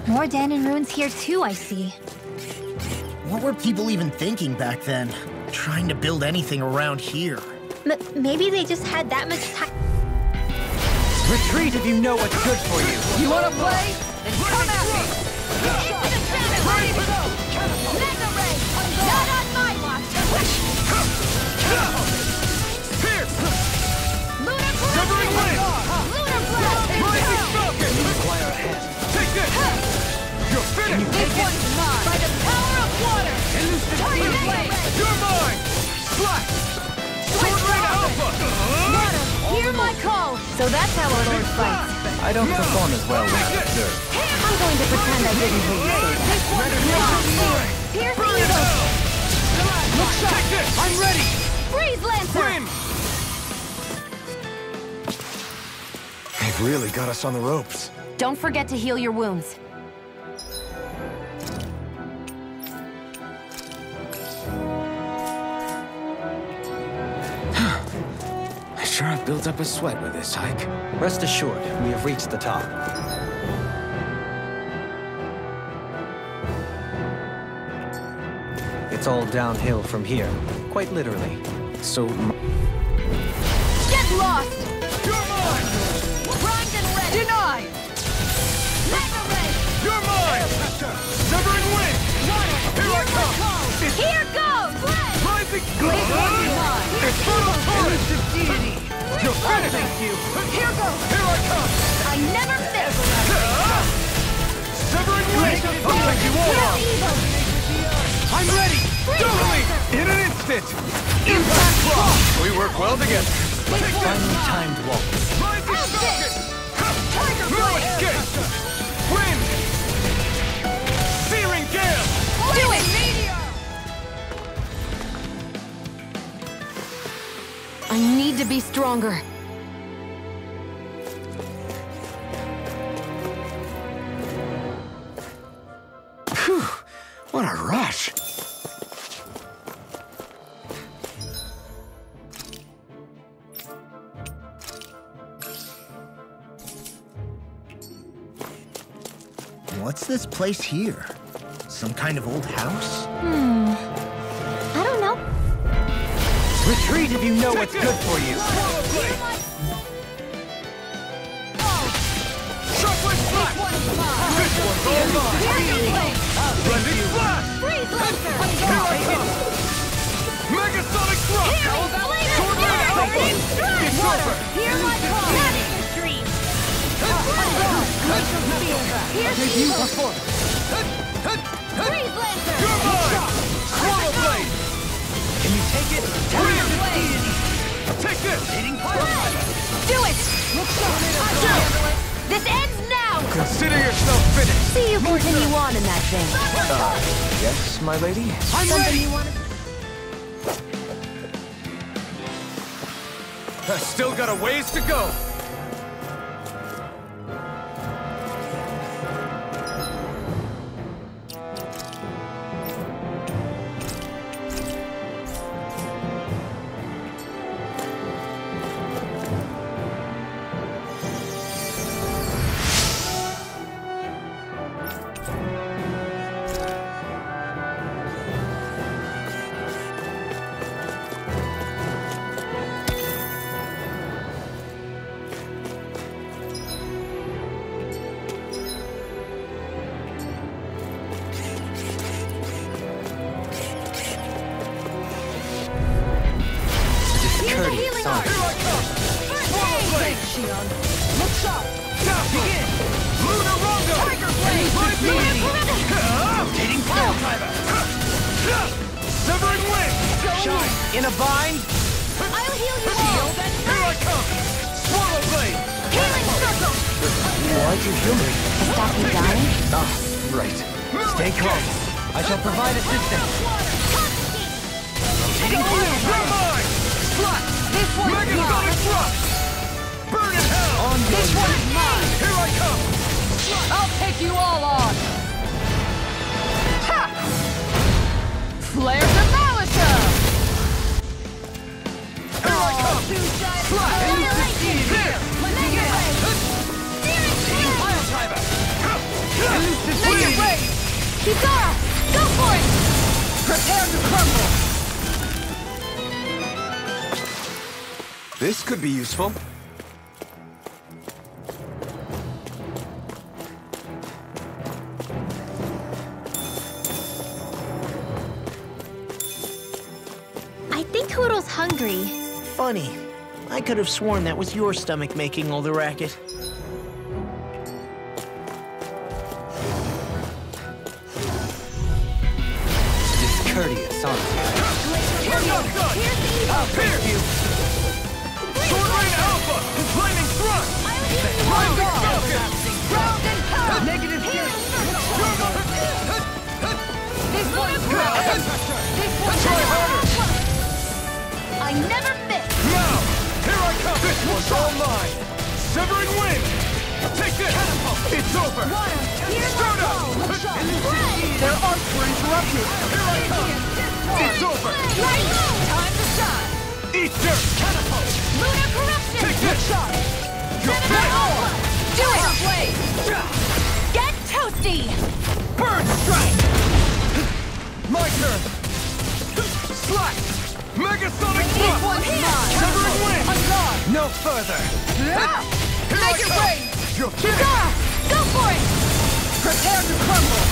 More Danon ruins here too, I see. What were people even thinking back then? Trying to build anything around here. Maybe they just had that much time. Retreat if you know what's good for you. You want to play? Then come at me. Ready to go. Mega ray. Not on my watch. Here! Lunar Severing Wind! Lunar blast. Rising Falcon! Take this! You're finished! This one's mine. By the power of water. Target blade. You're mine! Slash! Sword Ring Alpha! Water, hear my call. So that's how our Lord fights. I don't perform as well when I'm observed. I'm going to pretend I didn't hear you say that. Here's the evil. Look shot! Take this! I'm ready. Freeze Lancer. Win! They've really got us on the ropes. Don't forget to heal your wounds. I sure have built up a sweat with this hike. Rest assured, we have reached the top. It's all downhill from here, quite literally. So... Get lost! You're mine! Primed and ready! Denied! Mega Ray! You're mine! Severing wind! Here I come! Here goes! Rising... mine! Infernal torrent! You're finished! Thank you! Here goes! Here I come! I never miss! Severing wind! I'll take you all on! I'm ready! Totally! In an instant! Impact block! We work well together. Finely timed walk. Rising falcon! Tiger No escape! Wind! Searing gale! Do it! I need to be stronger. Phew! What a rush! What's this place here? Some kind of old house? I don't know. Retreat if you know what's good for you. Shockwave flash! This one's all mine! Blending flash! Freeze laser! Here I come! Megasonic thrust! Tornado alpha! It's over! Hear my call! Master Stream! Give you performance! Freeze laser! You're mine! Swallow blade! Can you take it? Take this! Do it! This ends now! Consider yourself finished! See you continue on in that thing. Yes, my lady? I'm ready! I still got a ways to go! Discourteous, aren't you? Here I come! Swallow blade! Look sharp! Begin! Lunar Rondo! Tiger blade! Rotating pile driver! Severing wind! Shine in a bind. I'll heal you all! Here I come! Swallow blade! Healing circle! Why'd you heal me? Stop me dying? Ah, right. Stay calm. I shall provide assistance. You're mine! Flat! This one's Megasonic mine! thrust! Burn in hell! This one's mine! Here I come! I'll take you all on! Ha! Flare the Malika! Here I come! Flat! Annihilation! Here! Mega Ray! Steering Pile driver! Mega Ray! Kisara! Go for it! Prepare to crumble! This could be useful. I think Toodle's hungry. Funny. I could have sworn that was your stomach making all the racket. Discourteous, aren't you? We're not done! I'll pierce you! Sword Rain Alpha! Flaming thrust! Rising Falcon! Ground and power! Negative Healing This one's ground! This one's Try harder! I never miss! Now! Here I come! This one's all mine! Severing wind! Take this! It's over! Start up! Their arcs were interrupted! Here I come! It's over! Right! Time to shine! Eat dirt! Catapult! Lunar corruption! Take this! You're Seven dead! hour! Do it! Get toasty! Bird strike! My turn! Megasonic Thrust! Severing Wind! No further! Make it rain! Kisara! Go for it! Prepare to crumble!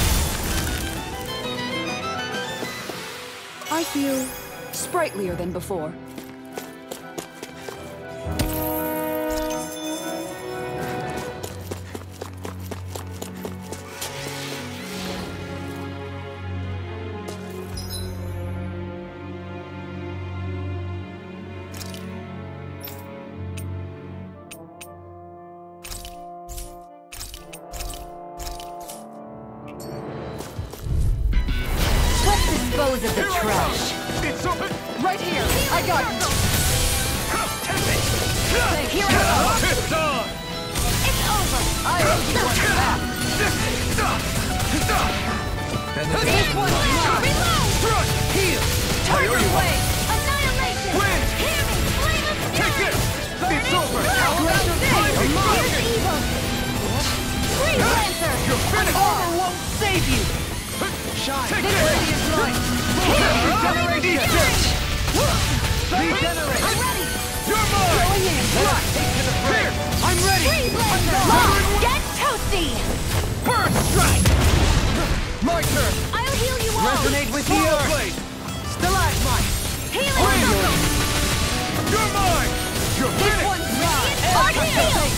I feel sprightlier than before. Dispose of the trash. It's open! Right here! I got you! Here I go! It's on! It's over! I owe you one back! This one's mine! Reload! Thrust! Heal! Turn your way! Annihilation! Win! Hear me! Flame of Take fury! this! It's over! How about this? Here's evil! Freeze Lancer! You're finished! Armor won't save you! Shine! Take This this! lady is mine! Regeneration! Regenerate! I'm ready! You're mine! Going in! Thrust! Here! I'm ready! Freeze Lancer! Get toasty! First strike! My turn! I'll heal you all! Resonate with the earth! Blade! Stalagmite! Healing circle! You're mine! You're This finished! one's mine! Hard heal!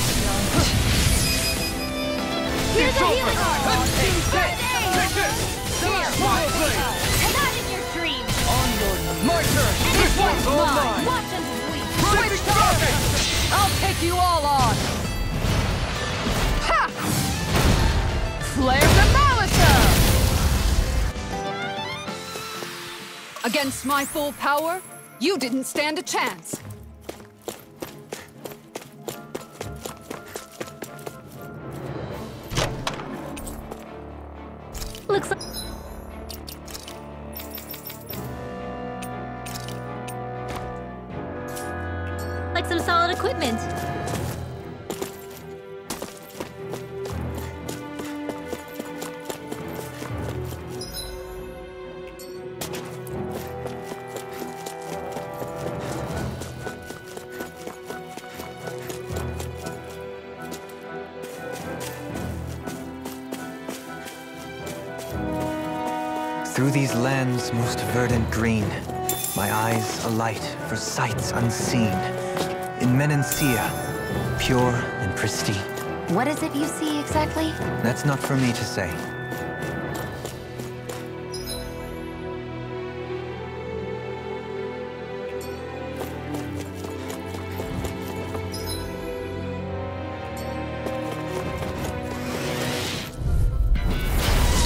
Here's It's a over! healing arm! Take this! Here! My blade! Not in your dreams! My turn! This one's one's all mine! mine! Watch them sweep! Switch target! I'll take you all on! Ha! Flare the Malisa! Against my full power, you didn't stand a chance. Looks like some solid equipment. Through these lands most verdant green, my eyes alight for sights unseen. In Menancia, pure and pristine. What is it you see exactly? That's not for me to say.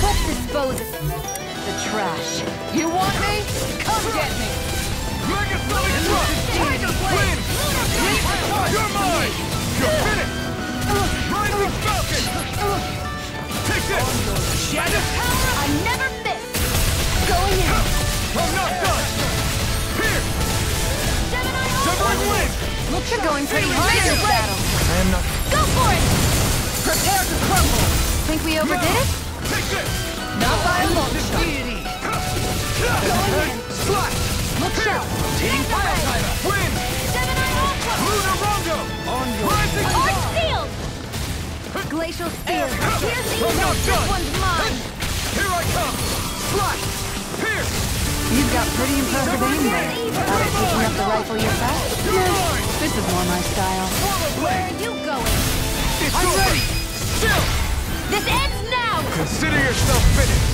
Let's dispose of the trash. You want me? Come get me! Megasonic Thrust! Tiger Blade! You're mine! You're finished! Rising Falcon! Take this! Shadow power I never miss! Going in! I'm not done! Here! Severing Wind! Look, you're going pretty hard in this battle! I am not... Go for it! Prepare to crumble! Think we overdid it? Take this! Not by a long shot! Going in! Slash! Look sharp! Team Fire Tyler! Wind! Gemini Ultra! Lunar Rondo! On your... Rising Arc Star! Field! Glacial Spear! Here's the I'm not This done! one's mine! Here I come! Slash! Pierce! You've got pretty impressive aim there. Thought of picking up the rifle yourself? You're mine! This is more my style. Where are you going? It's I'm ready! Still! This ends now! Consider yourself finished!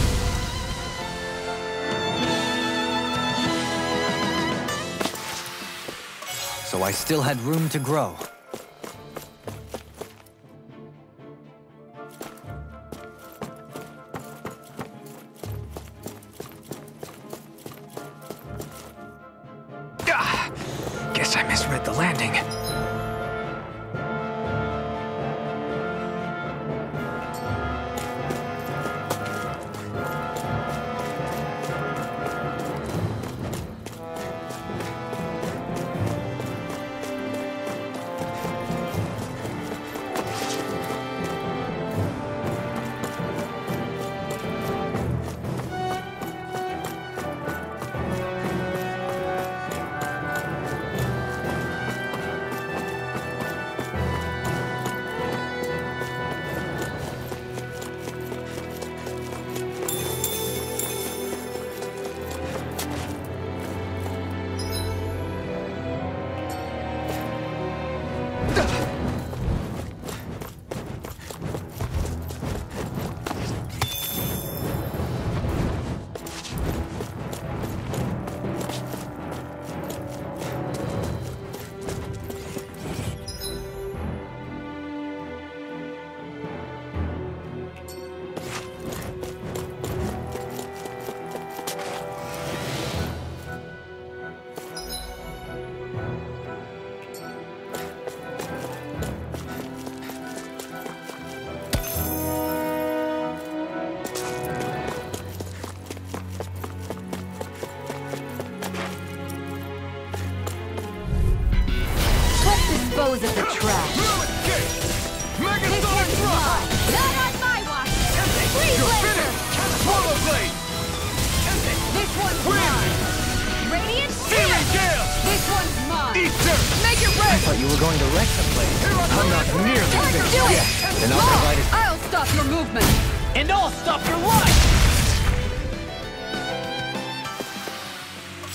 So I still had room to grow. Guess I misread the landing. thought you were going to wreck the place. I'm not nearly finished yet. And I'll provide it. I'll stop your movement! And I'll stop your life!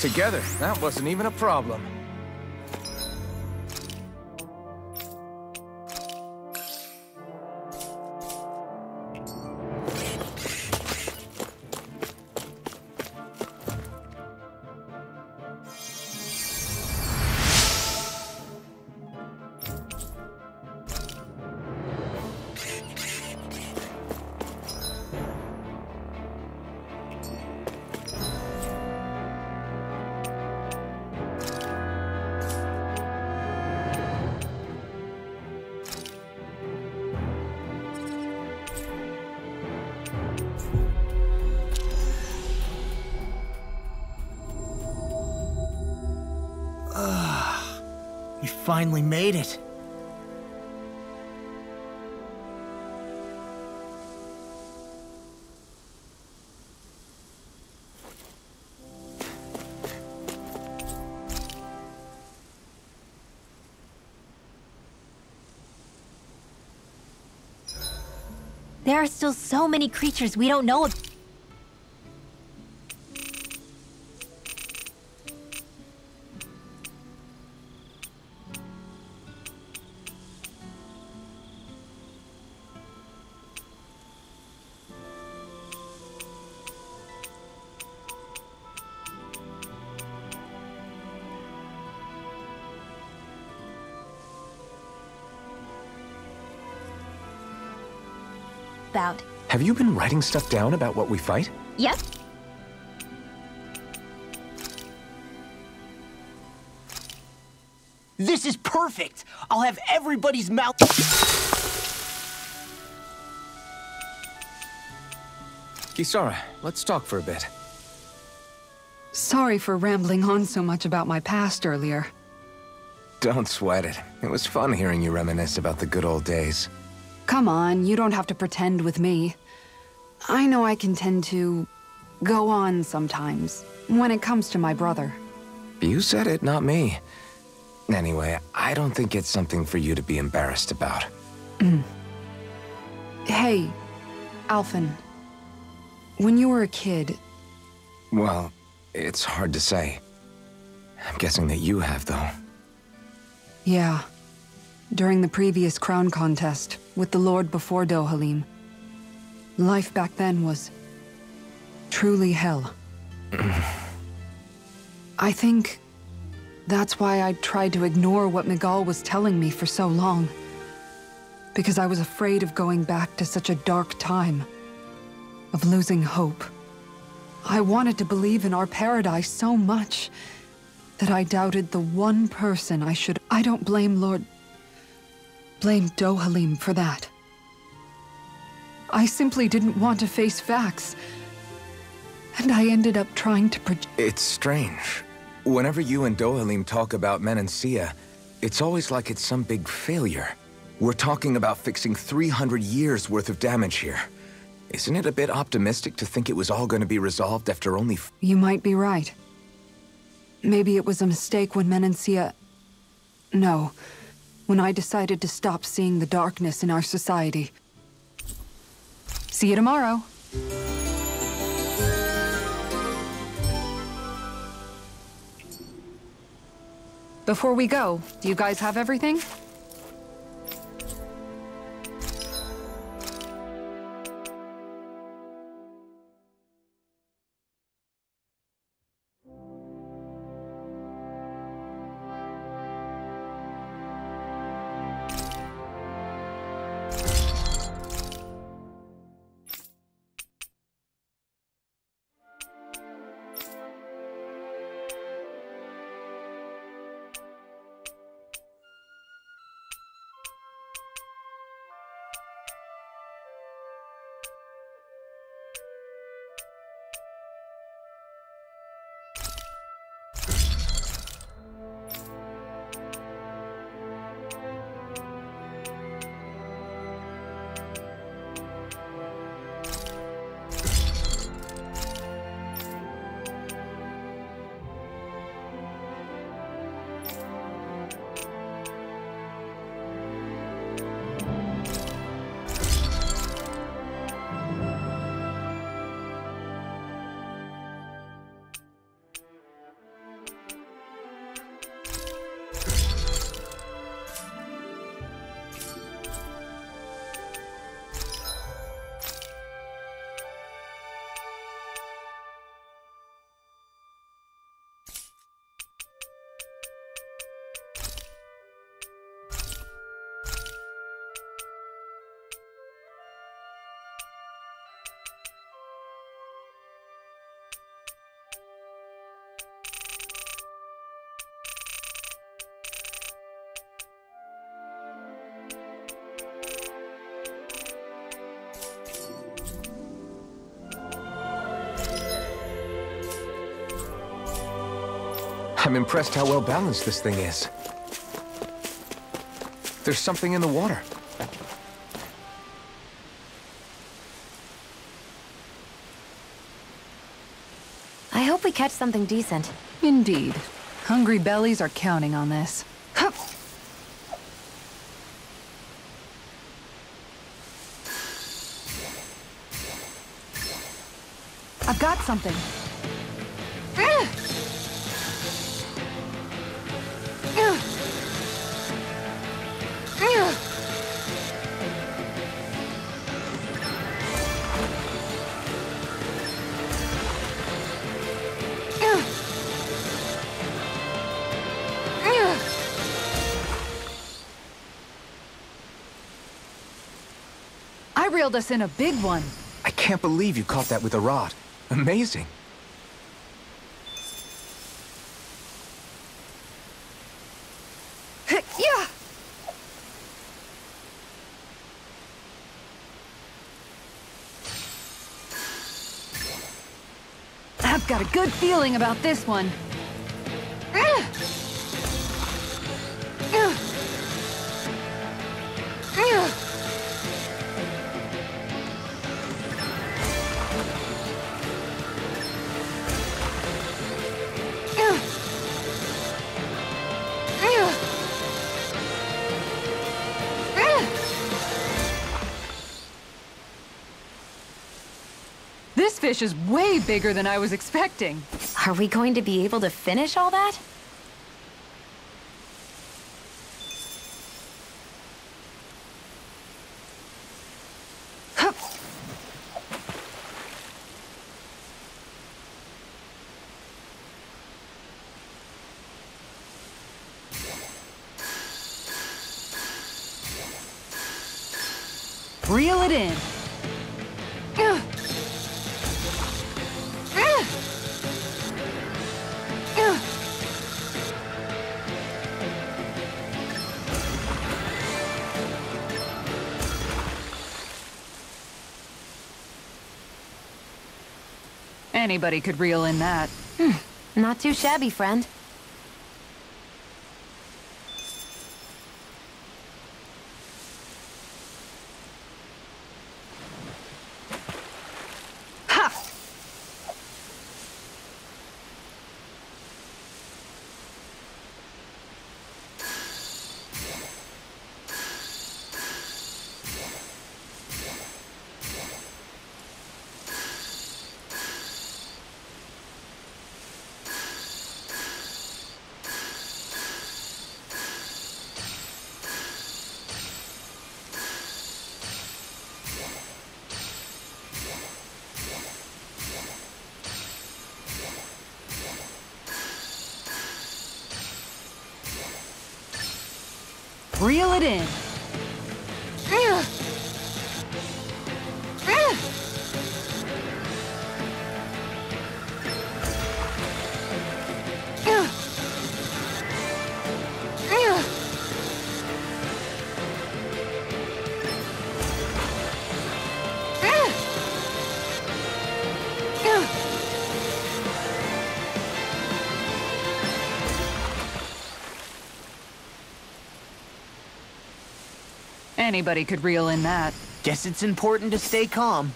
Together, that wasn't even a problem. We finally made it. There are still so many creatures we don't know about. Have you been writing stuff down about what we fight? Yep. This is perfect! I'll have everybody's mouth... Kisara, let's talk for a bit. Sorry for rambling on so much about my past earlier. Don't sweat it. It was fun hearing you reminisce about the good old days. Come on, you don't have to pretend with me. I know I can tend to go on sometimes, when it comes to my brother. You said it, not me. Anyway, I don't think it's something for you to be embarrassed about. Hey, Alphen. When you were a kid... Well, it's hard to say. I'm guessing that you have, though. Yeah. During the previous crown contest, with the Lord before Dohalim. Life back then was... truly hell. I think... that's why I tried to ignore what Miguel was telling me for so long. Because I was afraid of going back to such a dark time. Of losing hope. I wanted to believe in our paradise so much that I doubted the one person I should... I don't blame blame Dohalim for that. I simply didn't want to face facts. And I ended up trying to It's strange. Whenever you and Dohalim talk about Menancia, it's always like it's some big failure. We're talking about fixing 300 years worth of damage here. Isn't it a bit optimistic to think it was all going to be resolved after only... You might be right. Maybe it was a mistake when Menancia... No. When I decided to stop seeing the darkness in our society. See you tomorrow. Before we go, do you guys have everything? I'm impressed how well balanced this thing is. There's something in the water. I hope we catch something decent. Indeed. Hungry bellies are counting on this. Hup. I've got something. I reeled us in a big one. I can't believe you caught that with a rod. Amazing. Yeah. I've got a good feeling about this one. This fish is way bigger than I was expecting. Are we going to be able to finish all that? Hup. Reel it in. Anybody could reel in that. Not too shabby, friend. Ha! Reel it in. Anybody could reel in that. Guess it's important to stay calm.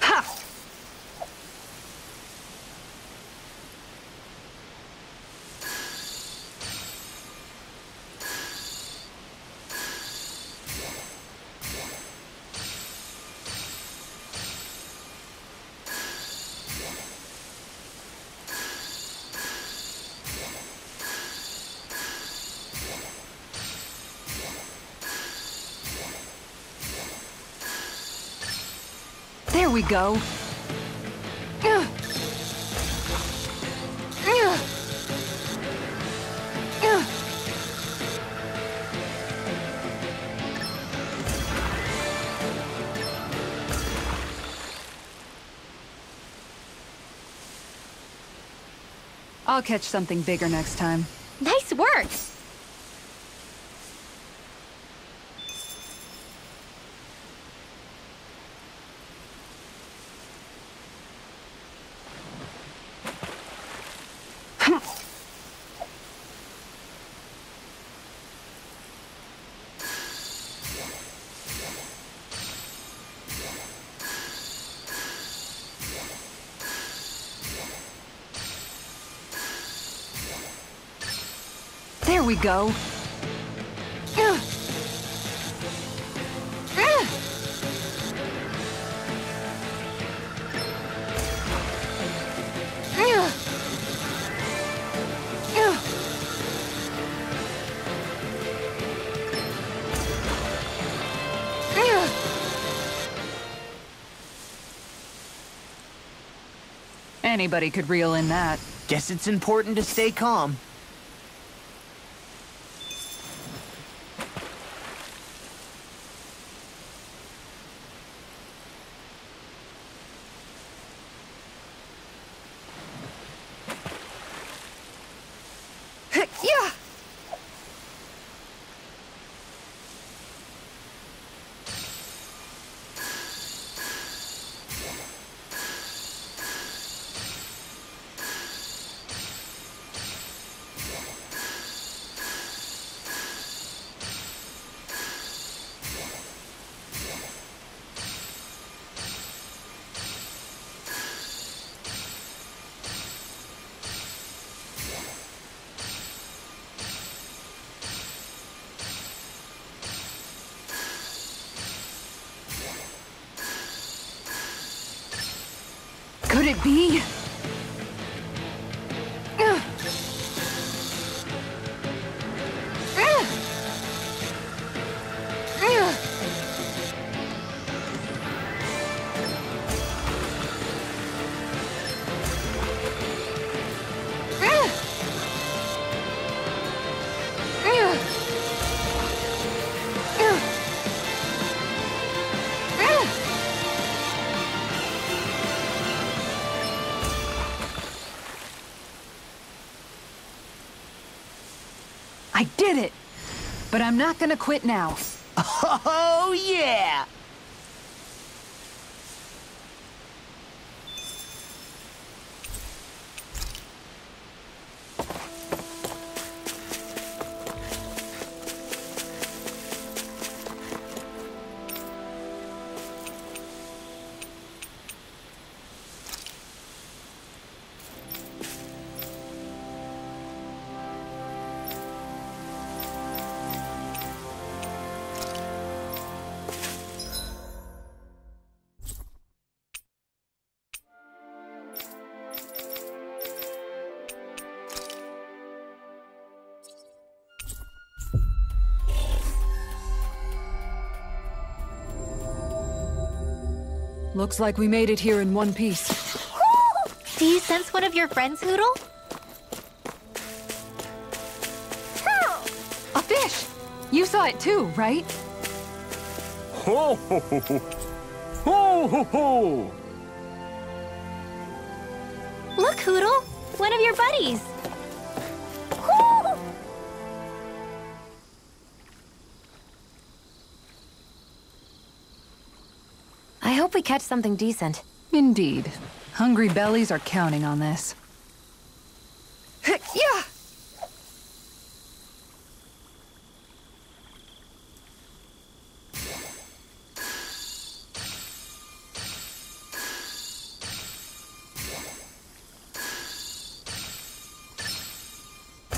Ha! There we go. I'll catch something bigger next time. Nice work! we go. Anybody could reel in that. Guess it's important to stay calm. Yeah! Could it be? I did it! But I'm not gonna quit now. Oh, yeah! Looks like we made it here in one piece. Do you sense one of your friends, Hootle? A fish! You saw it too, right? Ho ho ho ho! Ho ho ho! Look, Hootle! One of your buddies! I hope we catch something decent. Indeed. Hungry bellies are counting on this. Yeah!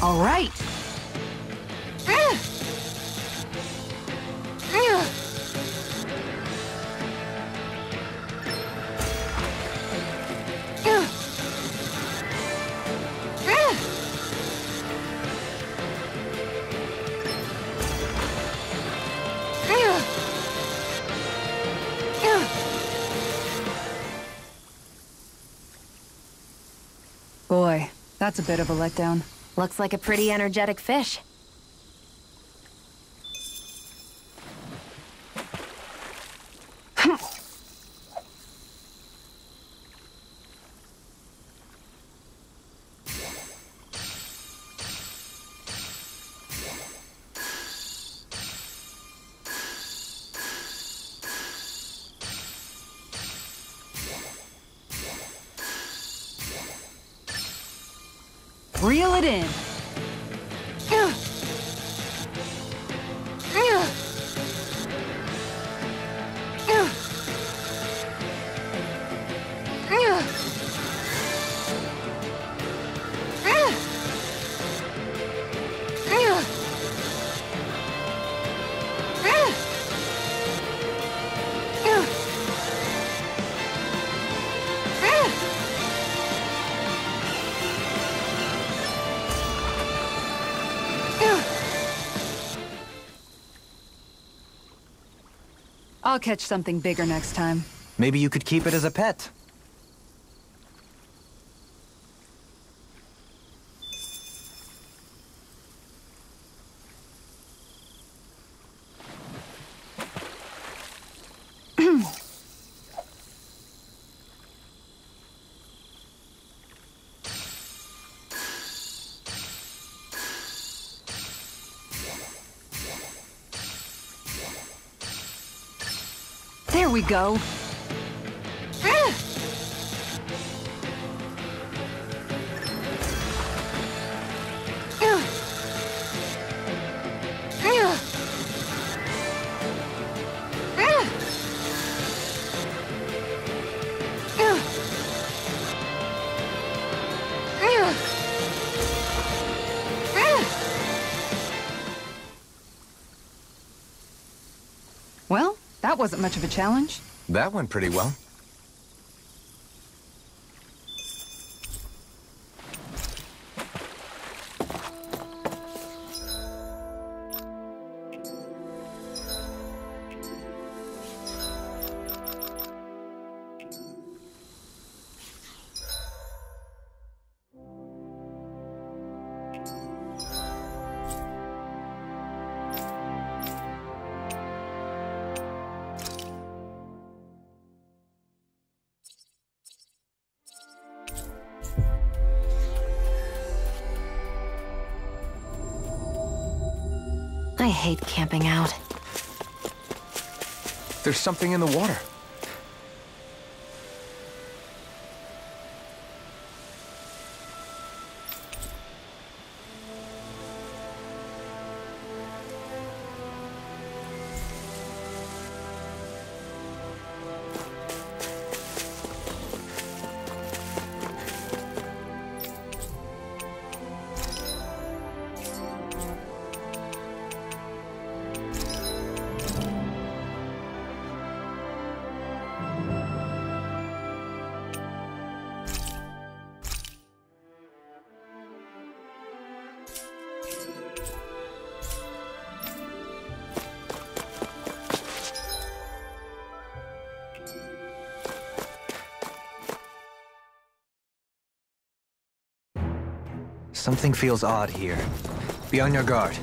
All right. Boy, that's a bit of a letdown. Looks like a pretty energetic fish. Reel it in. I'll catch something bigger next time. Maybe you could keep it as a pet. There we go. Well, that wasn't much of a challenge. That went pretty well. I hate camping out. There's something in the water. Something feels odd here. Be on your guard.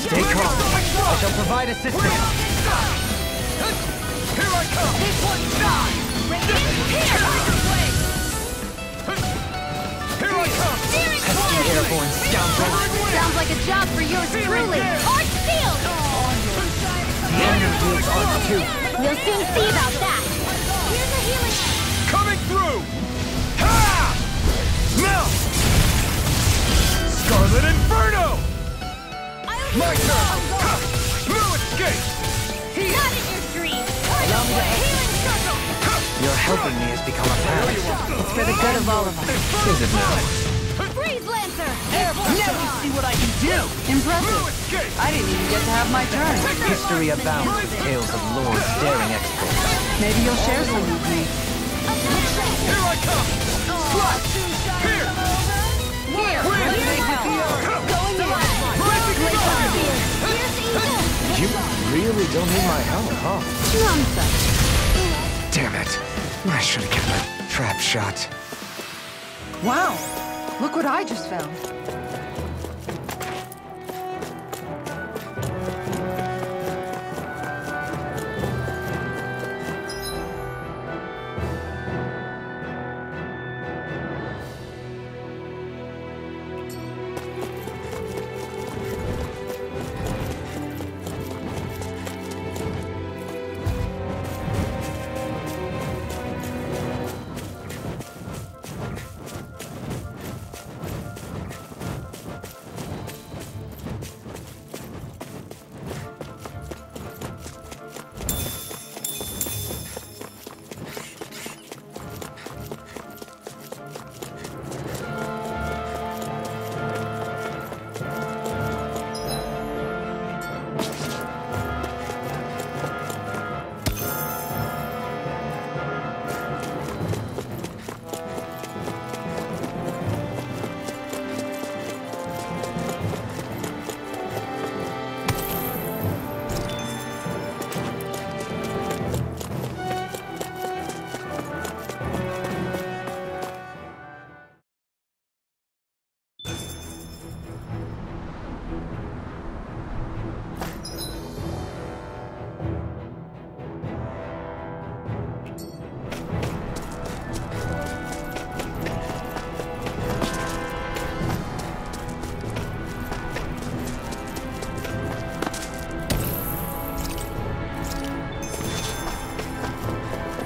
Stay calm. I shall provide assistance. Here I come! This one's not! Here I come! Pesky airborne scoundrel! Sounds like a job for yours truly! Arch field! The enemy wields arc too. We'll soon see about that! Here's a healing... Coming through! Ha! Now! Scarlet Inferno! My turn! No escape! Not in your dreams! Allow me to Healing circle! Your helping me has become apparent. It's for the good of all of us. Is it now? Freeze land! Now you see what I can do! Impressive. I didn't even get to have my turn. History abounds with tales of Lord's daring exploits. Maybe you'll share some with me. Here I come! Slap! Here! Here! Win! Going in! You really don't need my help, huh? Nonsense. Damn it. I should have kept my trap shot. Wow! Look what I just found.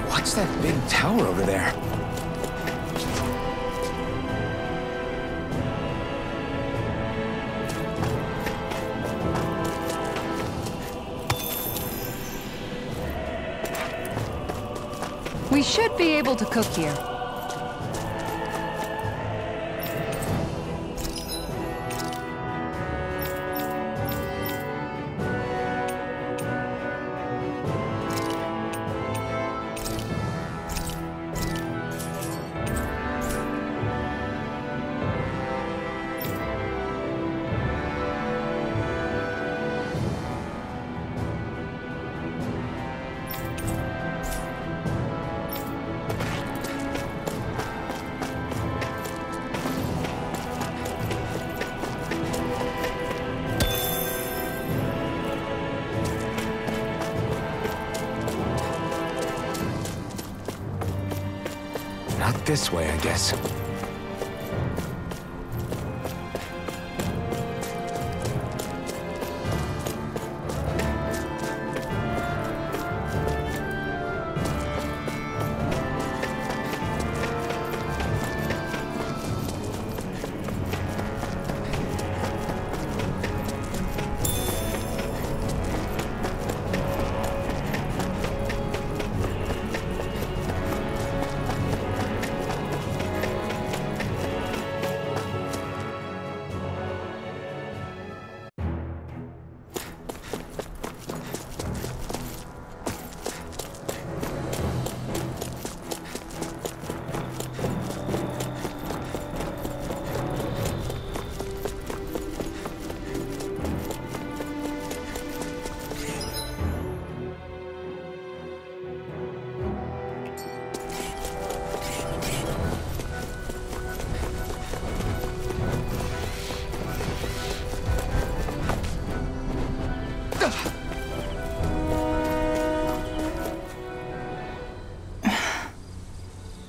What's that big tower over there? We should be able to cook here. Not this way, I guess.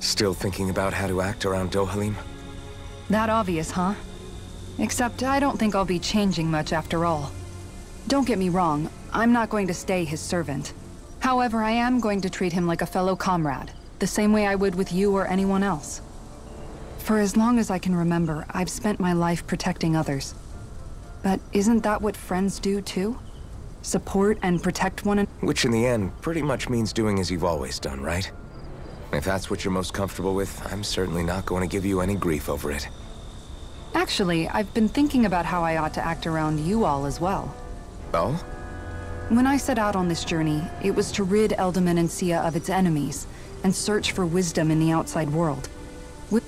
Still thinking about how to act around Dohalim? That obvious, huh? Except I don't think I'll be changing much after all. Don't get me wrong, I'm not going to stay his servant. However, I am going to treat him like a fellow comrade, the same way I would with you or anyone else. For as long as I can remember, I've spent my life protecting others. But isn't that what friends do too? Support and protect one another? Which in the end pretty much means doing as you've always done, right? If that's what you're most comfortable with, I'm certainly not going to give you any grief over it. Actually, I've been thinking about how I ought to act around you all as well. Oh? When I set out on this journey, it was to rid Elde Menancia of its enemies and search for wisdom in the outside world.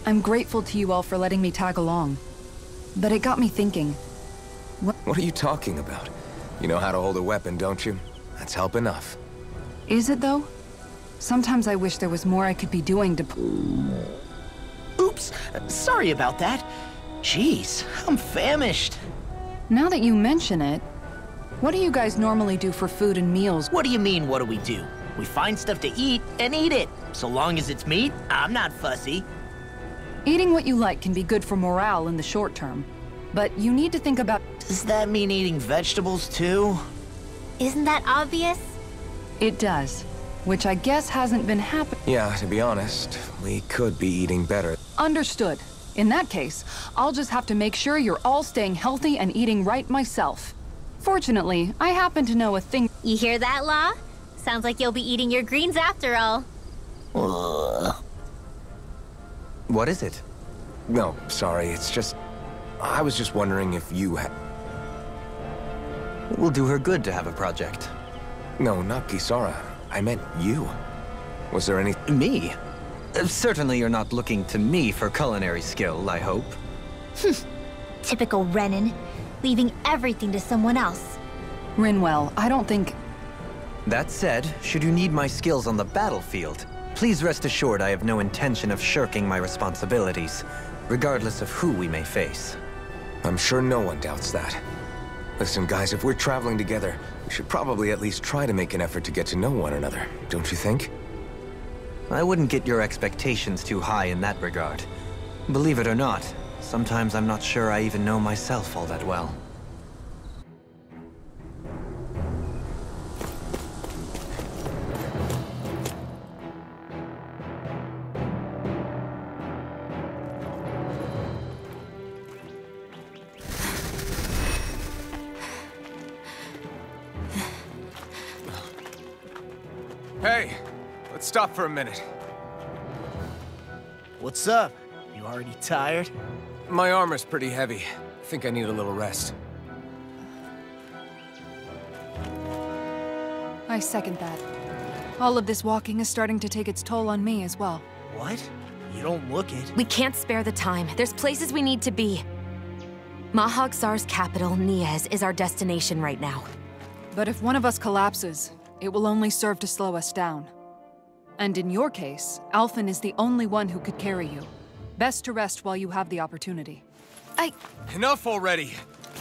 I'm grateful to you all for letting me tag along. But it got me thinking. What are you talking about? You know how to hold a weapon, don't you? That's help enough. Is it though? Sometimes I wish there was more I could be doing to... Oops, sorry about that. Jeez, I'm famished. Now that you mention it, what do you guys normally do for food and meals? What do you mean, what do we do? We find stuff to eat and eat it. So long as it's meat, I'm not fussy. Eating what you like can be good for morale in the short term. But you need to think about... Does that mean eating vegetables too? Isn't that obvious? It does. Which I guess hasn't been happening. Yeah, to be honest, we could be eating better. Understood. In that case, I'll just have to make sure you're all staying healthy and eating right myself. Fortunately, I happen to know a thing... You hear that, Law? Sounds like you'll be eating your greens after all. What is it? No, sorry, it's just... I was just wondering if you had... It will do her good to have a project. No, not Kisara. I meant you. Was there any... Me? Certainly you're not looking to me for culinary skill, I hope. Typical Renan. Leaving everything to someone else. Rinwell, I don't think... That said, should you need my skills on the battlefield, please rest assured I have no intention of shirking my responsibilities, regardless of who we may face. I'm sure no one doubts that. Listen, guys, if we're traveling together, we should probably at least try to make an effort to get to know one another, don't you think? I wouldn't get your expectations too high in that regard. Believe it or not, sometimes I'm not sure I even know myself all that well. Hey, let's stop for a minute. What's up? You already tired? My armor's pretty heavy. I think I need a little rest. I second that. All of this walking is starting to take its toll on me as well. What? You don't look it. We can't spare the time. There's places we need to be. Mahag-Sar's capital, Niez, is our destination right now. But if one of us collapses, it will only serve to slow us down. And in your case, Alphen is the only one who could carry you. Best to rest while you have the opportunity. Enough already!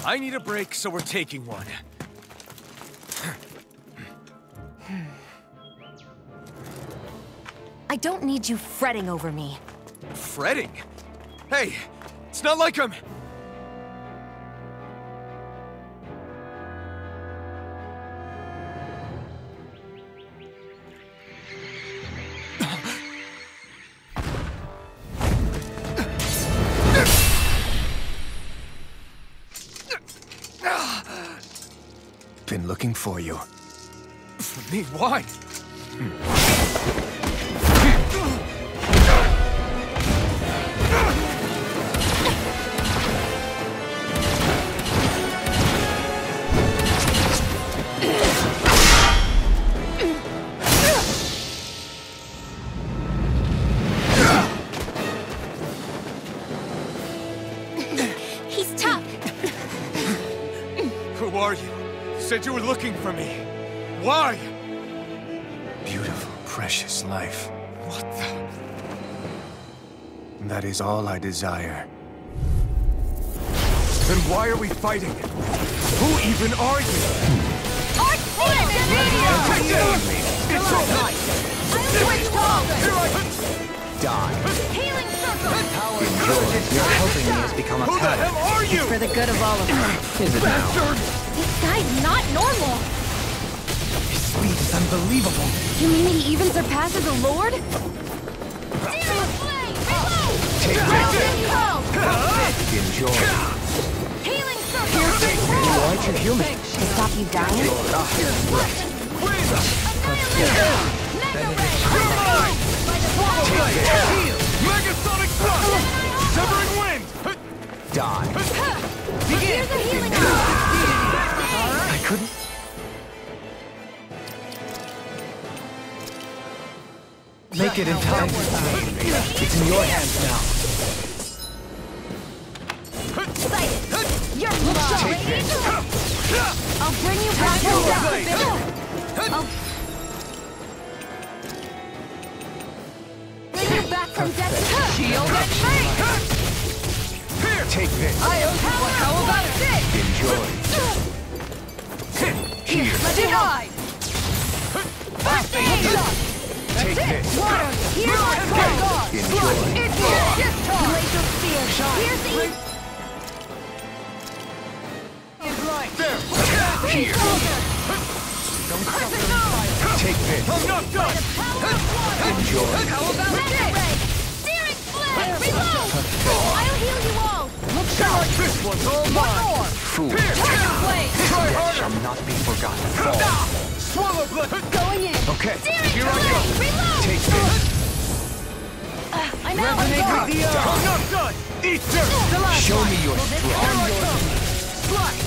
I need a break, so we're taking one. I don't need you fretting over me. Fretting? Hey, it's not like I'm... Been looking for you. For me? Why? He's tough. Who are you? You said you were looking for me. Why? Beautiful, precious life. What the... That is all I desire. Then why are we fighting? Who even are you? It's all right! Die. Healing circle! Your helping me has become a Who the pattern. hell are you? For the good of all of us. Is it now? This guy's not normal. His speed is unbelievable. You mean he even surpasses a lord? Zero flame! Reload! Take Enjoy. Healing circle! You aren't you human? To stop you dying? Megasonic thrust! Severing wind! die. Here's a healing I couldn't... Make it in time. It's in your hands now. You're mine. I'll bring you back from death. Shield and free. Here, take this. How about this? Enjoy. Here, let it ride. First aid. Take this. Water. Here's my guard. Enjoy. It's your discharge. Laser spear. Here's the... There. Here. Take this. I'm not done. Enjoy. How about this? Searing flame. Reload. I'll heal you all. Look sharp. This one's all mine. One more. Fool. Dragon blade. Try harder. Shall not be forgotten. Fall. Swallow blood! Going in. Okay. Searing Here I flame. go. Reload. Take this. I'm out. Resonate with the I'm not done! Eat dirt! Show me your strength. Slice.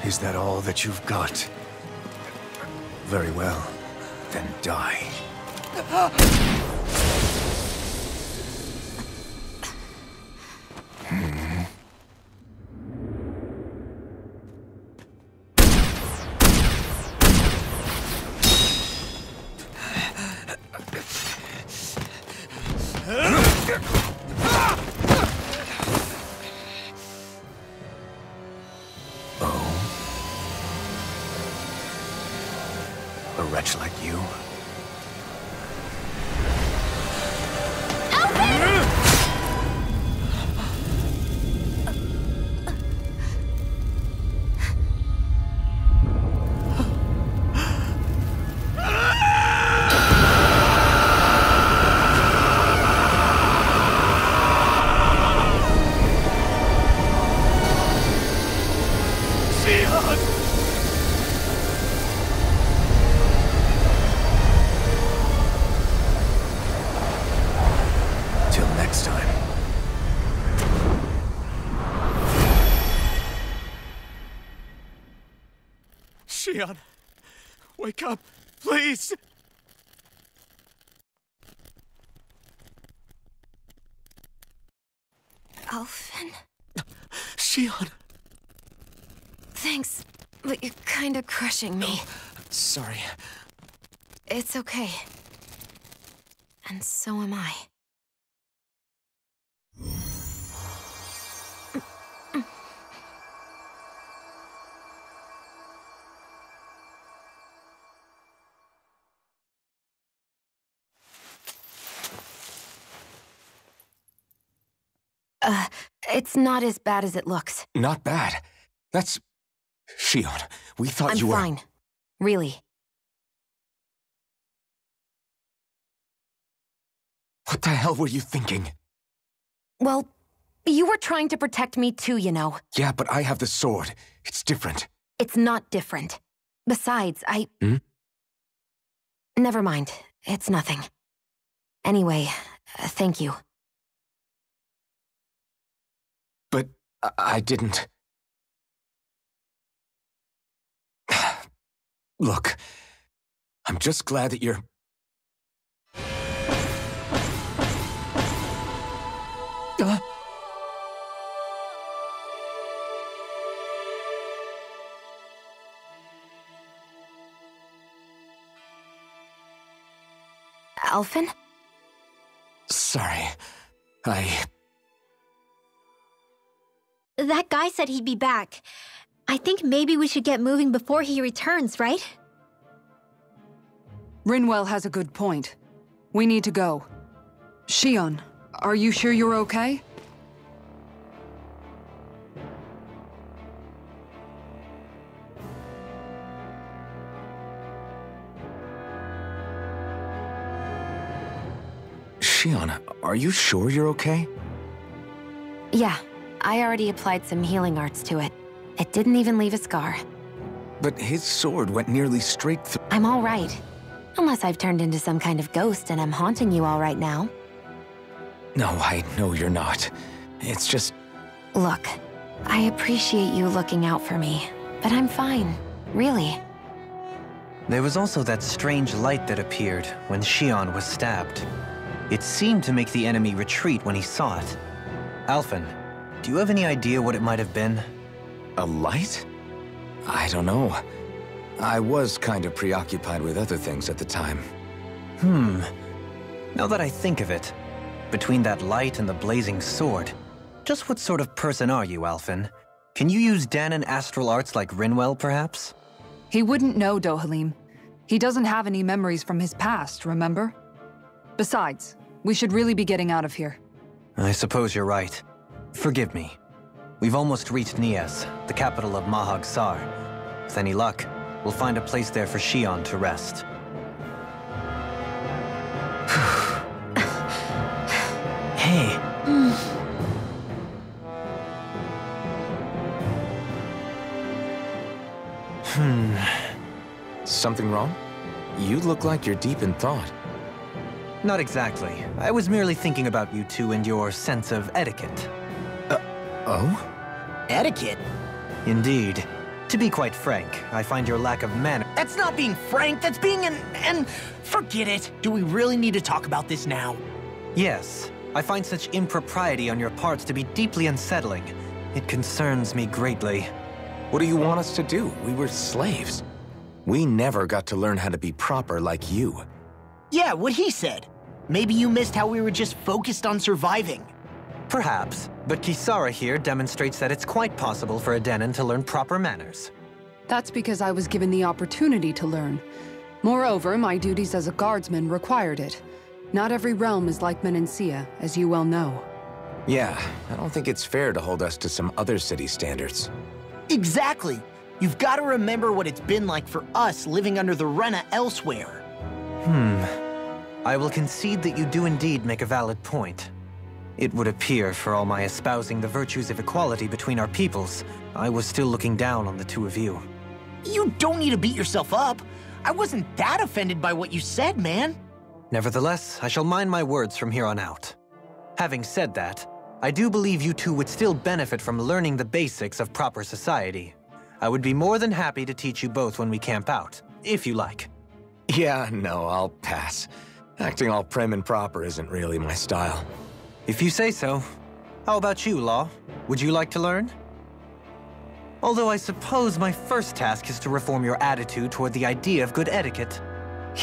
Is that all that you've got? Very well. Then die. A wretch like you? Till next time. Shion, wake up, please! Alphen? Shion! Thanks, but you're kinda crushing me. Sorry. It's okay. And so am I. It's not as bad as it looks. Not bad. That's... Shion, we thought I'm you were... fine. Really. What the hell were you thinking? Well, you were trying to protect me too, you know. Yeah, but I have the sword. It's different. It's not different. Besides, Hmm? Never mind. It's nothing. Anyway, thank you. I didn't... Look, I'm just glad that you're... Alphen? Sorry. That guy said he'd be back. I think maybe we should get moving before he returns, right? Rinwell has a good point. We need to go. Shion, are you sure you're okay? Shion, are you sure you're okay? Yeah, I already applied some healing arts to it. It didn't even leave a scar. But his sword went nearly straight through... I'm all right. Unless I've turned into some kind of ghost and I'm haunting you all right now. No, I know you're not. It's just... Look, I appreciate you looking out for me, but I'm fine, really. There was also that strange light that appeared when Shion was stabbed. It seemed to make the enemy retreat when he saw it. Alphen, do you have any idea what it might have been? A light? I don't know. I was kind of preoccupied with other things at the time. Now that I think of it, between that light and the blazing sword, just what sort of person are you, Alphen? Can you use Dahnan astral arts like Rinwell, perhaps? He wouldn't know, Dohalim. He doesn't have any memories from his past, remember? Besides, we should really be getting out of here. I suppose you're right. Forgive me. We've almost reached Nias, the capital of Mahag Saar. With any luck, we'll find a place there for Shion to rest. Hey. Something wrong? You look like you're deep in thought. Not exactly. I was merely thinking about you two and your sense of etiquette. Oh? Etiquette? Indeed. To be quite frank, I find your lack of manner... That's not being frank, that's being and forget it. Do we really need to talk about this now? Yes. I find such impropriety on your parts to be deeply unsettling. It concerns me greatly. What do you want us to do? We were slaves. We never got to learn how to be proper like you. Yeah, what he said. Maybe you missed how we were just focused on surviving. Perhaps, but Kisara here demonstrates that it's quite possible for a Dahnan to learn proper manners. That's because I was given the opportunity to learn. Moreover, my duties as a guardsman required it. Not every realm is like Menancia, as you well know. Yeah, I don't think it's fair to hold us to some other city standards. Exactly! You've got to remember what it's been like for us living under the Rena elsewhere. I will concede that you do indeed make a valid point. It would appear, for all my espousing the virtues of equality between our peoples, I was still looking down on the two of you. You don't need to beat yourself up. I wasn't that offended by what you said, man. Nevertheless, I shall mind my words from here on out. Having said that, I do believe you two would still benefit from learning the basics of proper society. I would be more than happy to teach you both when we camp out, if you like. Yeah, no, I'll pass. Acting all prim and proper isn't really my style. If you say so. How about you, Law? Would you like to learn? Although I suppose my first task is to reform your attitude toward the idea of good etiquette.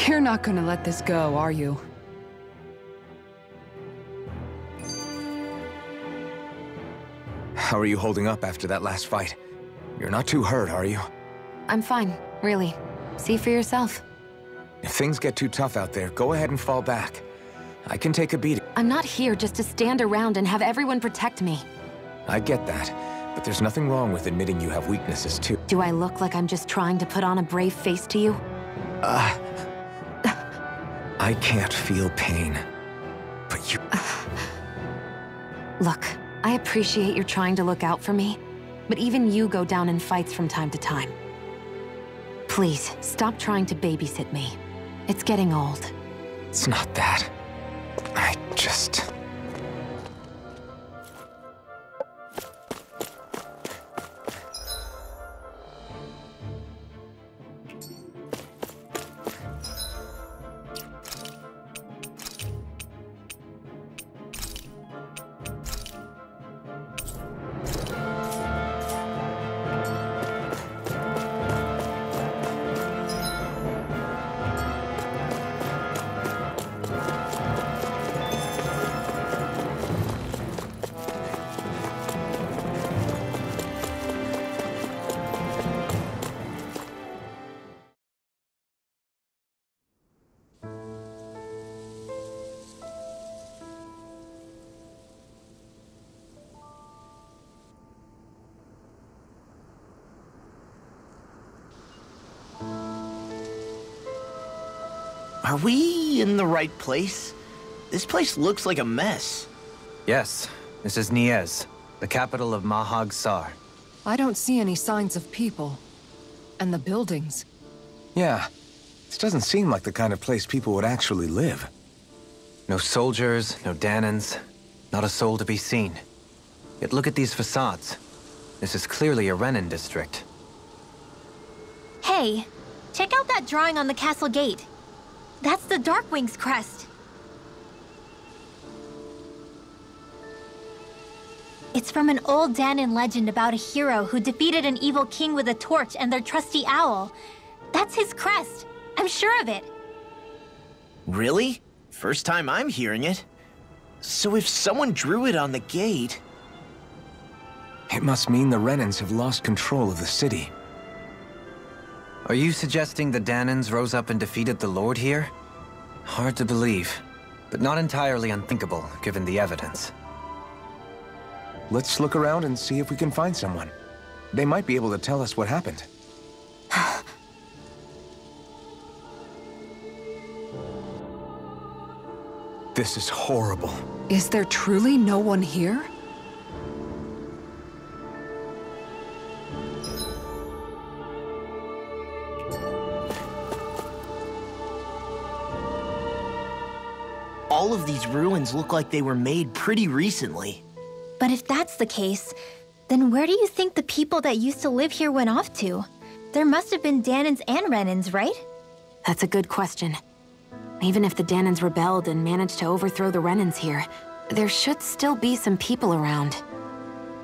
You're not gonna let this go, are you? How are you holding up after that last fight? You're not too hurt, are you? I'm fine, really. See for yourself. If things get too tough out there, go ahead and fall back. I can take a beating. I'm not here just to stand around and have everyone protect me. I get that, but there's nothing wrong with admitting you have weaknesses too. Do I look like I'm just trying to put on a brave face to you? I can't feel pain, but you... Look, I appreciate you're trying to look out for me, but even you go down in fights from time to time. Please, stop trying to babysit me. It's getting old. It's not that. I just... Are we in the right place? This place looks like a mess. Yes, this is Niez, the capital of Mahag Sar. I don't see any signs of people. And the buildings. Yeah, this doesn't seem like the kind of place people would actually live. No soldiers, no Dahnans, not a soul to be seen. Yet look at these facades. This is clearly a Renan district. Hey, check out that drawing on the castle gate. That's the Darkwing's crest. It's from an old Dahnan legend about a hero who defeated an evil king with a torch and their trusty owl. That's his crest. I'm sure of it. Really? First time I'm hearing it. So if someone drew it on the gate... It must mean the Renans have lost control of the city. Are you suggesting the Dahnans rose up and defeated the Lord here? Hard to believe, but not entirely unthinkable, given the evidence. Let's look around and see if we can find someone. They might be able to tell us what happened. This is horrible. Is there truly no one here? All of these ruins look like they were made pretty recently. But if that's the case, then where do you think the people that used to live here went off to? There must have been Dahnans and Renans, right? That's a good question. Even if the Dahnans rebelled and managed to overthrow the Renans here, there should still be some people around.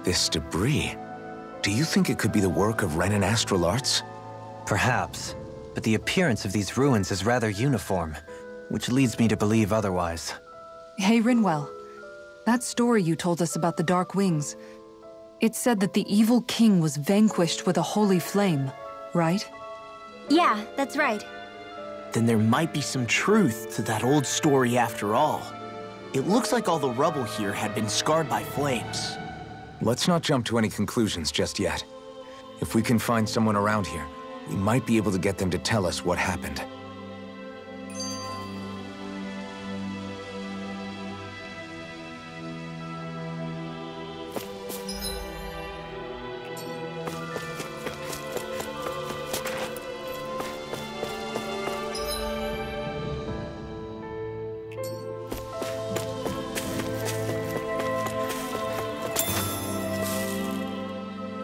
This debris... Do you think it could be the work of Renan astral arts? Perhaps, but the appearance of these ruins is rather uniform, which leads me to believe otherwise. Hey, Rinwell. That story you told us about the Dark Wings, it said that the evil king was vanquished with a holy flame, right? Yeah, that's right. Then there might be some truth to that old story after all. It looks like all the rubble here had been scarred by flames. Let's not jump to any conclusions just yet. If we can find someone around here, we might be able to get them to tell us what happened.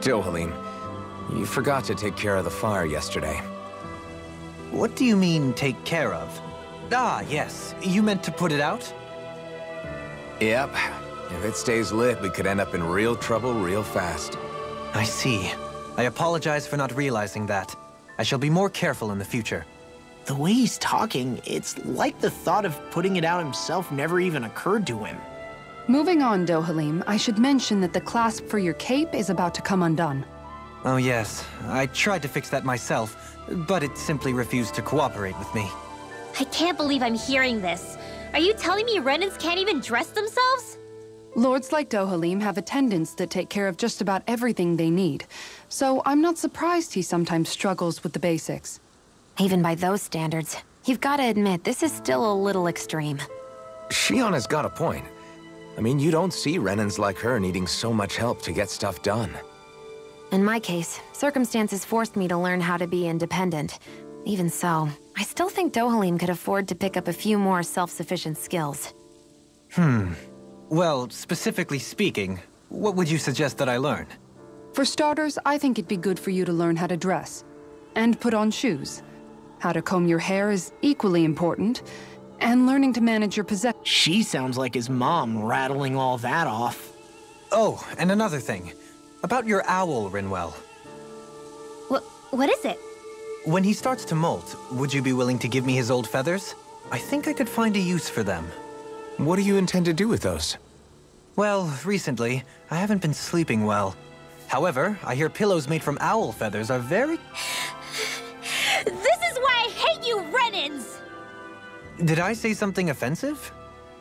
Dohalim, you forgot to take care of the fire yesterday. What do you mean, take care of? Ah, yes. You meant to put it out? Yep. If it stays lit, we could end up in real trouble real fast. I see. I apologize for not realizing that. I shall be more careful in the future. The way he's talking, it's like the thought of putting it out himself never even occurred to him. Moving on, Dohalim, I should mention that the clasp for your cape is about to come undone. Oh yes, I tried to fix that myself, but it simply refused to cooperate with me. I can't believe I'm hearing this. Are you telling me Renans can't even dress themselves? Lords like Dohalim have attendants that take care of just about everything they need, so I'm not surprised he sometimes struggles with the basics. Even by those standards, you've got to admit this is still a little extreme. Shionne's got a point. I mean, you don't see Renans like her needing so much help to get stuff done. In my case, circumstances forced me to learn how to be independent. Even so, I still think Dohalim could afford to pick up a few more self-sufficient skills. Well, specifically speaking, what would you suggest that I learn? For starters, I think it'd be good for you to learn how to dress. And put on shoes. How to comb your hair is equally important. And learning to manage your possessions. She sounds like his mom, rattling all that off. Oh, and another thing. About your owl, Rinwell. What is it? When he starts to molt, would you be willing to give me his old feathers? I think I could find a use for them. What do you intend to do with those? Well, recently, I haven't been sleeping well. However, I hear pillows made from owl feathers are very... This is why I hate you, Renans! Did I say something offensive?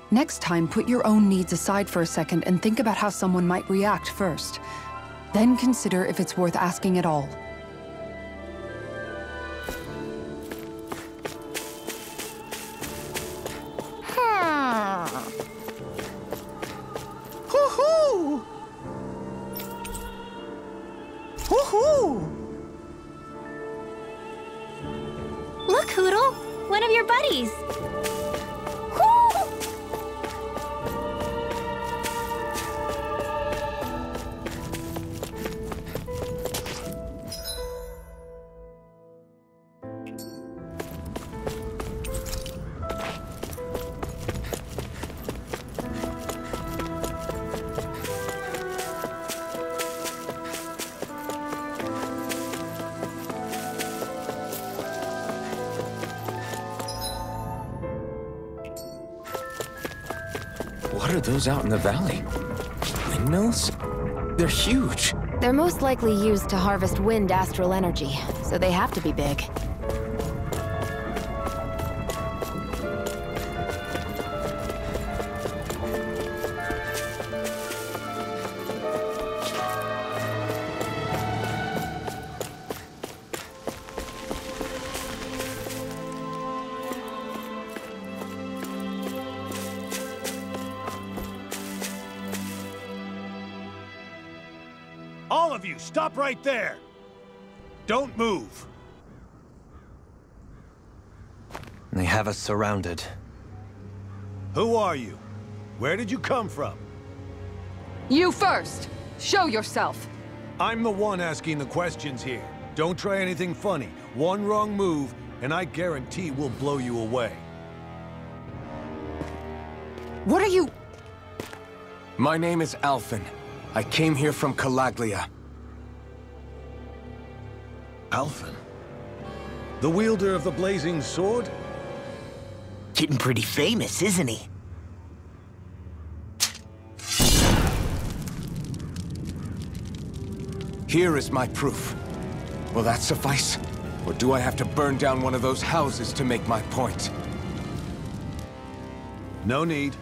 Next time, put your own needs aside for a second and think about how someone might react first. Then consider if it's worth asking at all. What are those out in the valley? Windmills? They're huge. They're most likely used to harvest wind astral energy, so they have to be big. All of you, stop right there! Don't move! They have us surrounded. Who are you? Where did you come from? You first! Show yourself! I'm the one asking the questions here. Don't try anything funny. One wrong move, and I guarantee we'll blow you away. What are you... My name is Alphen. I came here from Calaglia. Alphen? The wielder of the blazing sword? Getting pretty famous, isn't he? Here is my proof. Will that suffice? Or do I have to burn down one of those houses to make my point? No need.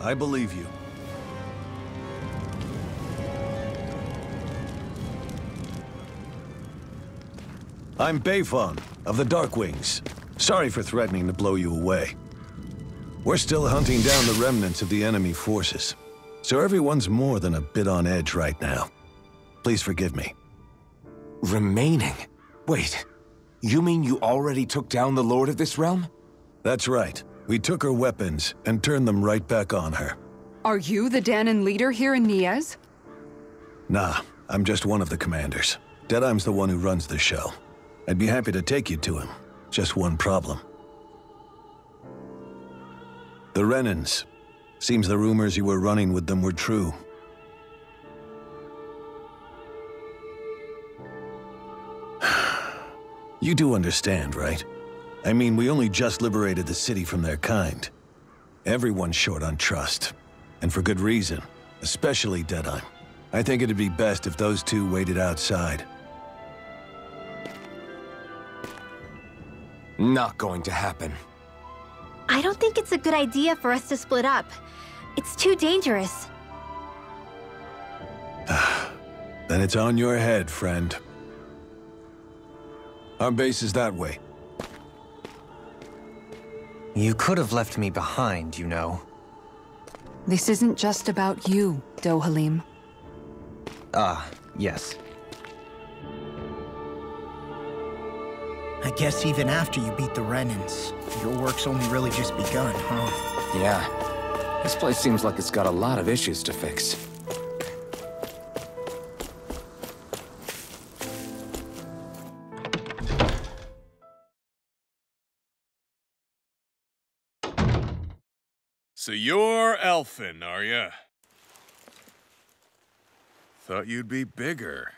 I believe you. I'm Bayfon, of the Darkwings. Sorry for threatening to blow you away. We're still hunting down the remnants of the enemy forces, so everyone's more than a bit on edge right now. Please forgive me. Remaining? Wait, you mean you already took down the Lord of this realm? That's right. We took her weapons and turned them right back on her. Are you the Dahnan leader here in Niez? Nah, I'm just one of the commanders. Deadeye's the one who runs the show. I'd be happy to take you to him. Just one problem. The Renans. Seems the rumors you were running with them were true. You do understand, right? I mean, we only just liberated the city from their kind. Everyone's short on trust. And for good reason. Especially Deadeye. I think it'd be best if those two waited outside. Not going to happen. I don't think it's a good idea for us to split up. It's too dangerous. Then it's on your head, friend. Our base is that way. You could have left me behind, you know. This isn't just about you, Dohalim. Ah, yes. I guess even after you beat the Renans, your work's only really just begun, huh? Yeah. This place seems like it's got a lot of issues to fix. So you're Alphen, are ya? Thought you'd be bigger.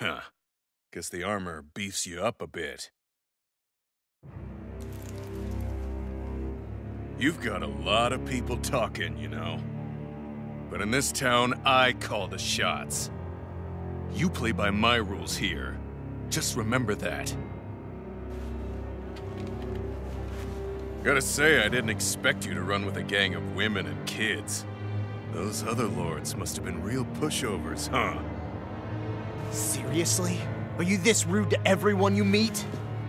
Huh. Guess the armor beefs you up a bit. You've got a lot of people talking, you know. But in this town, I call the shots. You play by my rules here. Just remember that. Gotta say, I didn't expect you to run with a gang of women and kids. Those other lords must have been real pushovers, huh? Seriously? Are you this rude to everyone you meet?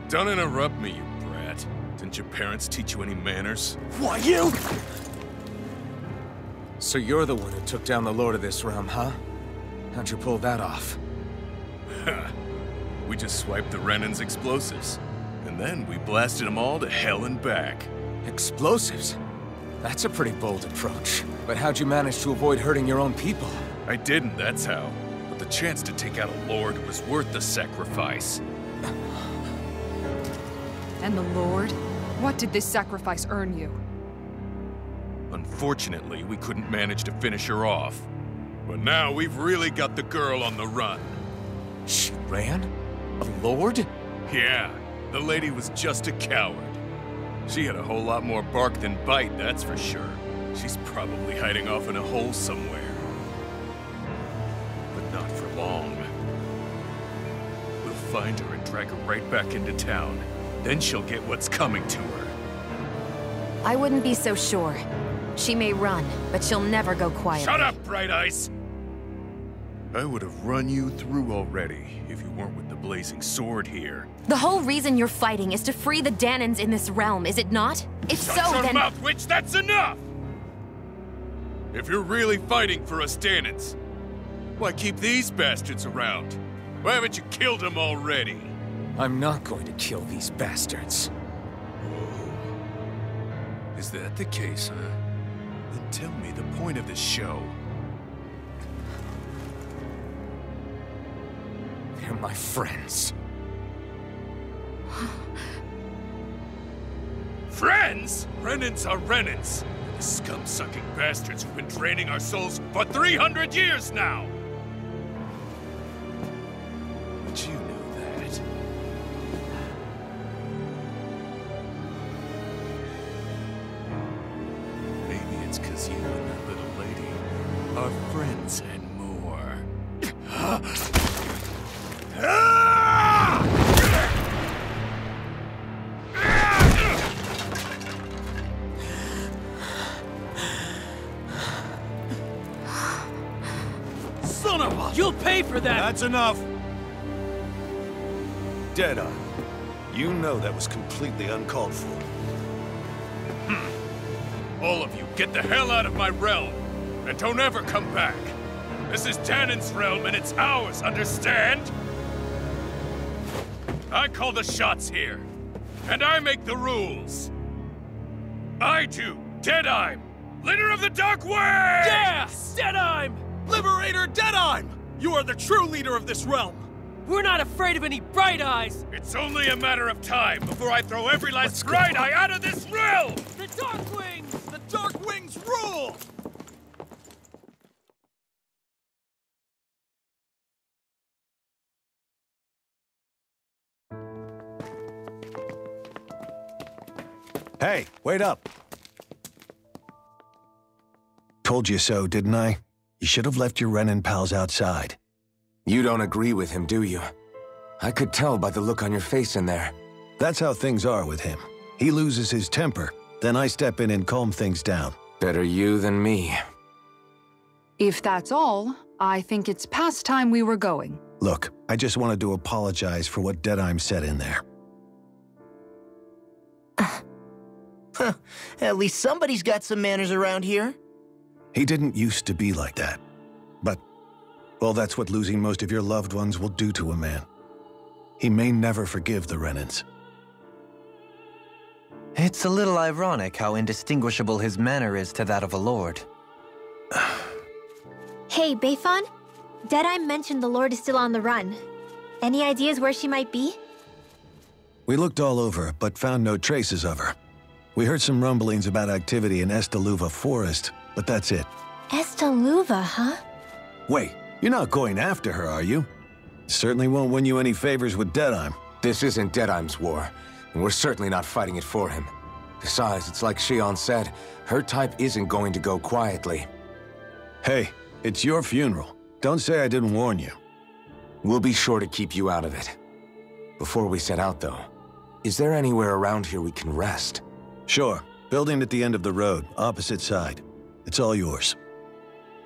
Don't interrupt me, you brat. Didn't your parents teach you any manners? Why, you? So you're the one who took down the Lord of this realm, huh? How'd you pull that off? We just swiped the Renan's explosives. And then we blasted them all to hell and back. Explosives? That's a pretty bold approach. But how'd you manage to avoid hurting your own people? I didn't, that's how. But the chance to take out a lord was worth the sacrifice. And the Lord? What did this sacrifice earn you? Unfortunately, we couldn't manage to finish her off. But now we've really got the girl on the run. She ran? A lord? Yeah, the lady was just a coward. She had a whole lot more bark than bite, that's for sure. She's probably hiding off in a hole somewhere. But not for long. We'll find her and drag her right back into town. Then she'll get what's coming to her. I wouldn't be so sure. She may run, but she'll never go quietly. Shut up, Bright Eyes! I would have run you through already if you weren't with the blazing sword here. The whole reason you're fighting is to free the Dahnans in this realm, is it not? If so, Shut your then— mouth, witch! That's enough! If you're really fighting for us Dahnans, why keep these bastards around? Why haven't you killed them already? I'm not going to kill these bastards. Whoa. Is that the case, huh? Then tell me the point of the show. They're my friends. Friends? Renans are Renans. The scum-sucking bastards who've been draining our souls for 300 years now! But you know that. Maybe it's 'cause you and that little lady are friends and more. Son of a... You'll pay for that! That's enough! Deadeye, you know that was completely uncalled for. All of you, get the hell out of my realm! And don't ever come back! This is Dahnan's realm and it's ours, understand? I call the shots here. And I make the rules. I do, Deadeye, leader of the Dark Wings! Yeah! Deadeye! Liberator Deadeye! You are the true leader of this realm! We're not afraid of any Bright Eyes! It's only a matter of time before I throw every last Bright Eye out of this realm! The Dark Wings! The Dark Wings rule! Hey, wait up! Told you so, didn't I? You should have left your Renan pals outside. You don't agree with him, do you? I could tell by the look on your face in there. That's how things are with him. He loses his temper, then I step in and calm things down. Better you than me. If that's all, I think it's past time we were going. Look, I just wanted to apologize for what Deadeye said in there. At least somebody's got some manners around here. He didn't used to be like that. But, well, that's what losing most of your loved ones will do to a man. He may never forgive the Renans. It's a little ironic how indistinguishable his manner is to that of a lord. Hey, Beifon? Deadeye mentioned the Lord is still on the run. Any ideas where she might be? We looked all over, but found no traces of her. We heard some rumblings about activity in Estaluva Forest, but that's it. Estaluva, huh? Wait, you're not going after her, are you? Certainly won't win you any favors with Deadeye. This isn't Deadeye's war, and we're certainly not fighting it for him. Besides, it's like Shion said, her type isn't going to go quietly. Hey, it's your funeral. Don't say I didn't warn you. We'll be sure to keep you out of it. Before we set out, though, is there anywhere around here we can rest? Sure. Building at the end of the road, opposite side. It's all yours.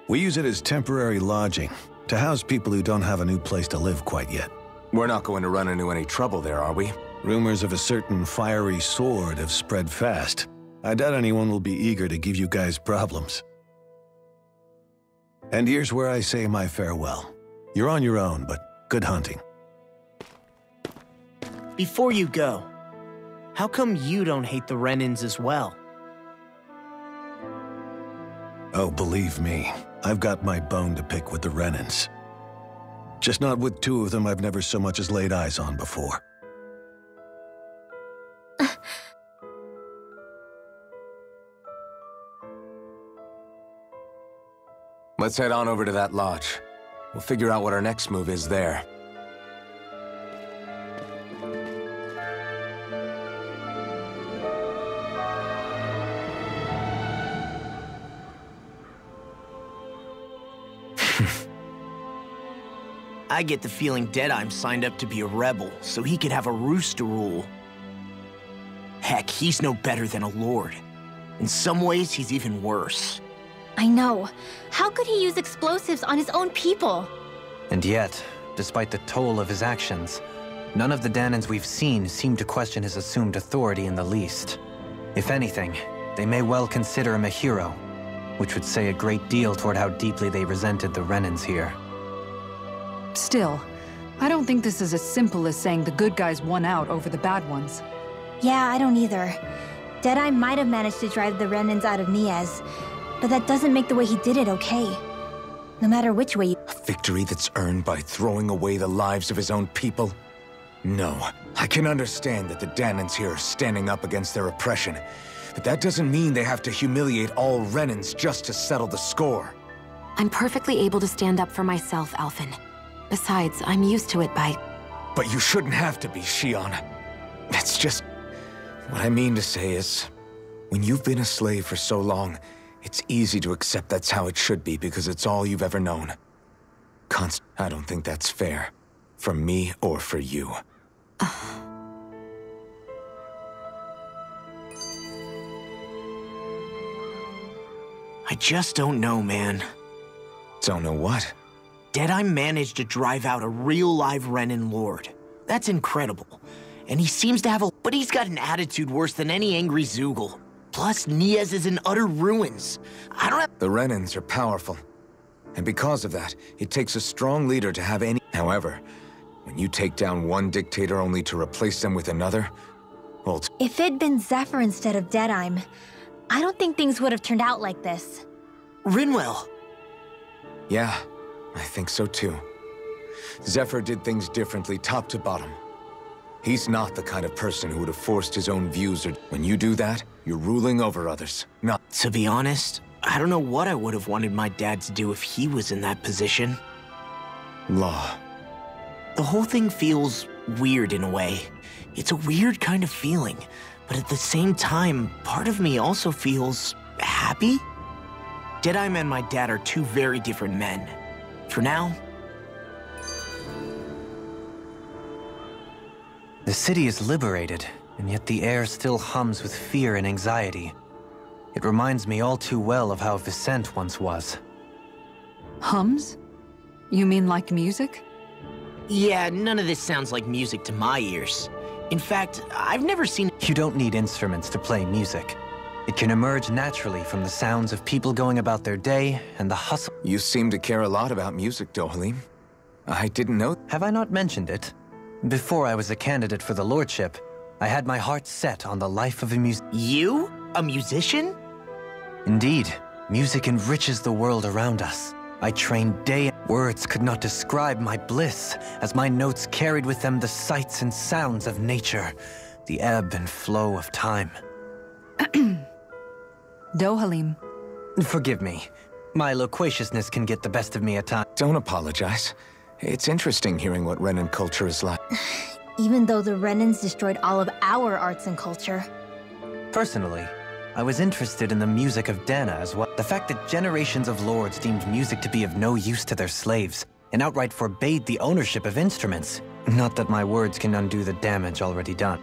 We use it as temporary lodging, to house people who don't have a new place to live quite yet. We're not going to run into any trouble there, are we? Rumors of a certain fiery sword have spread fast. I doubt anyone will be eager to give you guys problems. And here's where I say my farewell. You're on your own, but good hunting. Before you go, how come you don't hate the Renans as well? Oh, believe me, I've got my bone to pick with the Renans. Just not with two of them I've never so much as laid eyes on before. Let's head on over to that lodge. We'll figure out what our next move is there. I get the feeling Deadheim signed up to be a rebel, so he could have a roost to rule. Heck, he's no better than a lord. In some ways, he's even worse. I know. How could he use explosives on his own people? And yet, despite the toll of his actions, none of the Dahnans we've seen seem to question his assumed authority in the least. If anything, they may well consider him a hero, which would say a great deal toward how deeply they resented the Renans here. Still, I don't think this is as simple as saying the good guys won out over the bad ones. Yeah, I don't either. Deadeye might have managed to drive the Renans out of Niez, but that doesn't make the way he did it okay. No matter which way you— A victory that's earned by throwing away the lives of his own people? No. I can understand that the Dahnans here are standing up against their oppression, but that doesn't mean they have to humiliate all Renans just to settle the score. I'm perfectly able to stand up for myself, Alphen. Besides, I'm used to it by— But you shouldn't have to be, Shionne. That's just— What I mean to say is, when you've been a slave for so long, it's easy to accept that's how it should be because it's all you've ever known. I don't think that's fair. For me or for you. I just don't know, man. Don't know what? Deadeye managed to drive out a real live Renan lord. That's incredible. And he seems to have a— But he's got an attitude worse than any angry Zeugle. Plus, Niez is in utter ruins. I don't have— The Renans are powerful. And because of that, it takes a strong leader to have any— However, when you take down one dictator only to replace them with another, well— If it'd been Zephyr instead of Deadheim, I don't think things would have turned out like this. Rinwell! Yeah, I think so too. Zephyr did things differently top to bottom. He's not the kind of person who would have forced his own views or— When you do that, you're ruling over others, not— To be honest, I don't know what I would have wanted my dad to do if he was in that position. Law. The whole thing feels weird in a way. It's a weird kind of feeling, but at the same time, part of me also feels happy. Deadeye and my dad are two very different men. For now. The city is liberated, and yet the air still hums with fear and anxiety. It reminds me all too well of how Viscent once was. Hums? You mean like music? Yeah, none of this sounds like music to my ears. In fact, I've never seen— You don't need instruments to play music. It can emerge naturally from the sounds of people going about their day and the hustle— You seem to care a lot about music, Dohalim. I didn't know— Have I not mentioned it? Before I was a candidate for the lordship, I had my heart set on the life of a musician. You? A musician? Indeed. Music enriches the world around us. I trained day— Words could not describe my bliss, as my notes carried with them the sights and sounds of nature, the ebb and flow of time. Dohalim. Forgive me. My loquaciousness can get the best of me at times. Don't apologize. It's interesting hearing what Renan culture is like. Even though the Renans destroyed all of our arts and culture. Personally, I was interested in the music of Dahna as well. The fact that generations of lords deemed music to be of no use to their slaves, and outright forbade the ownership of instruments. Not that my words can undo the damage already done.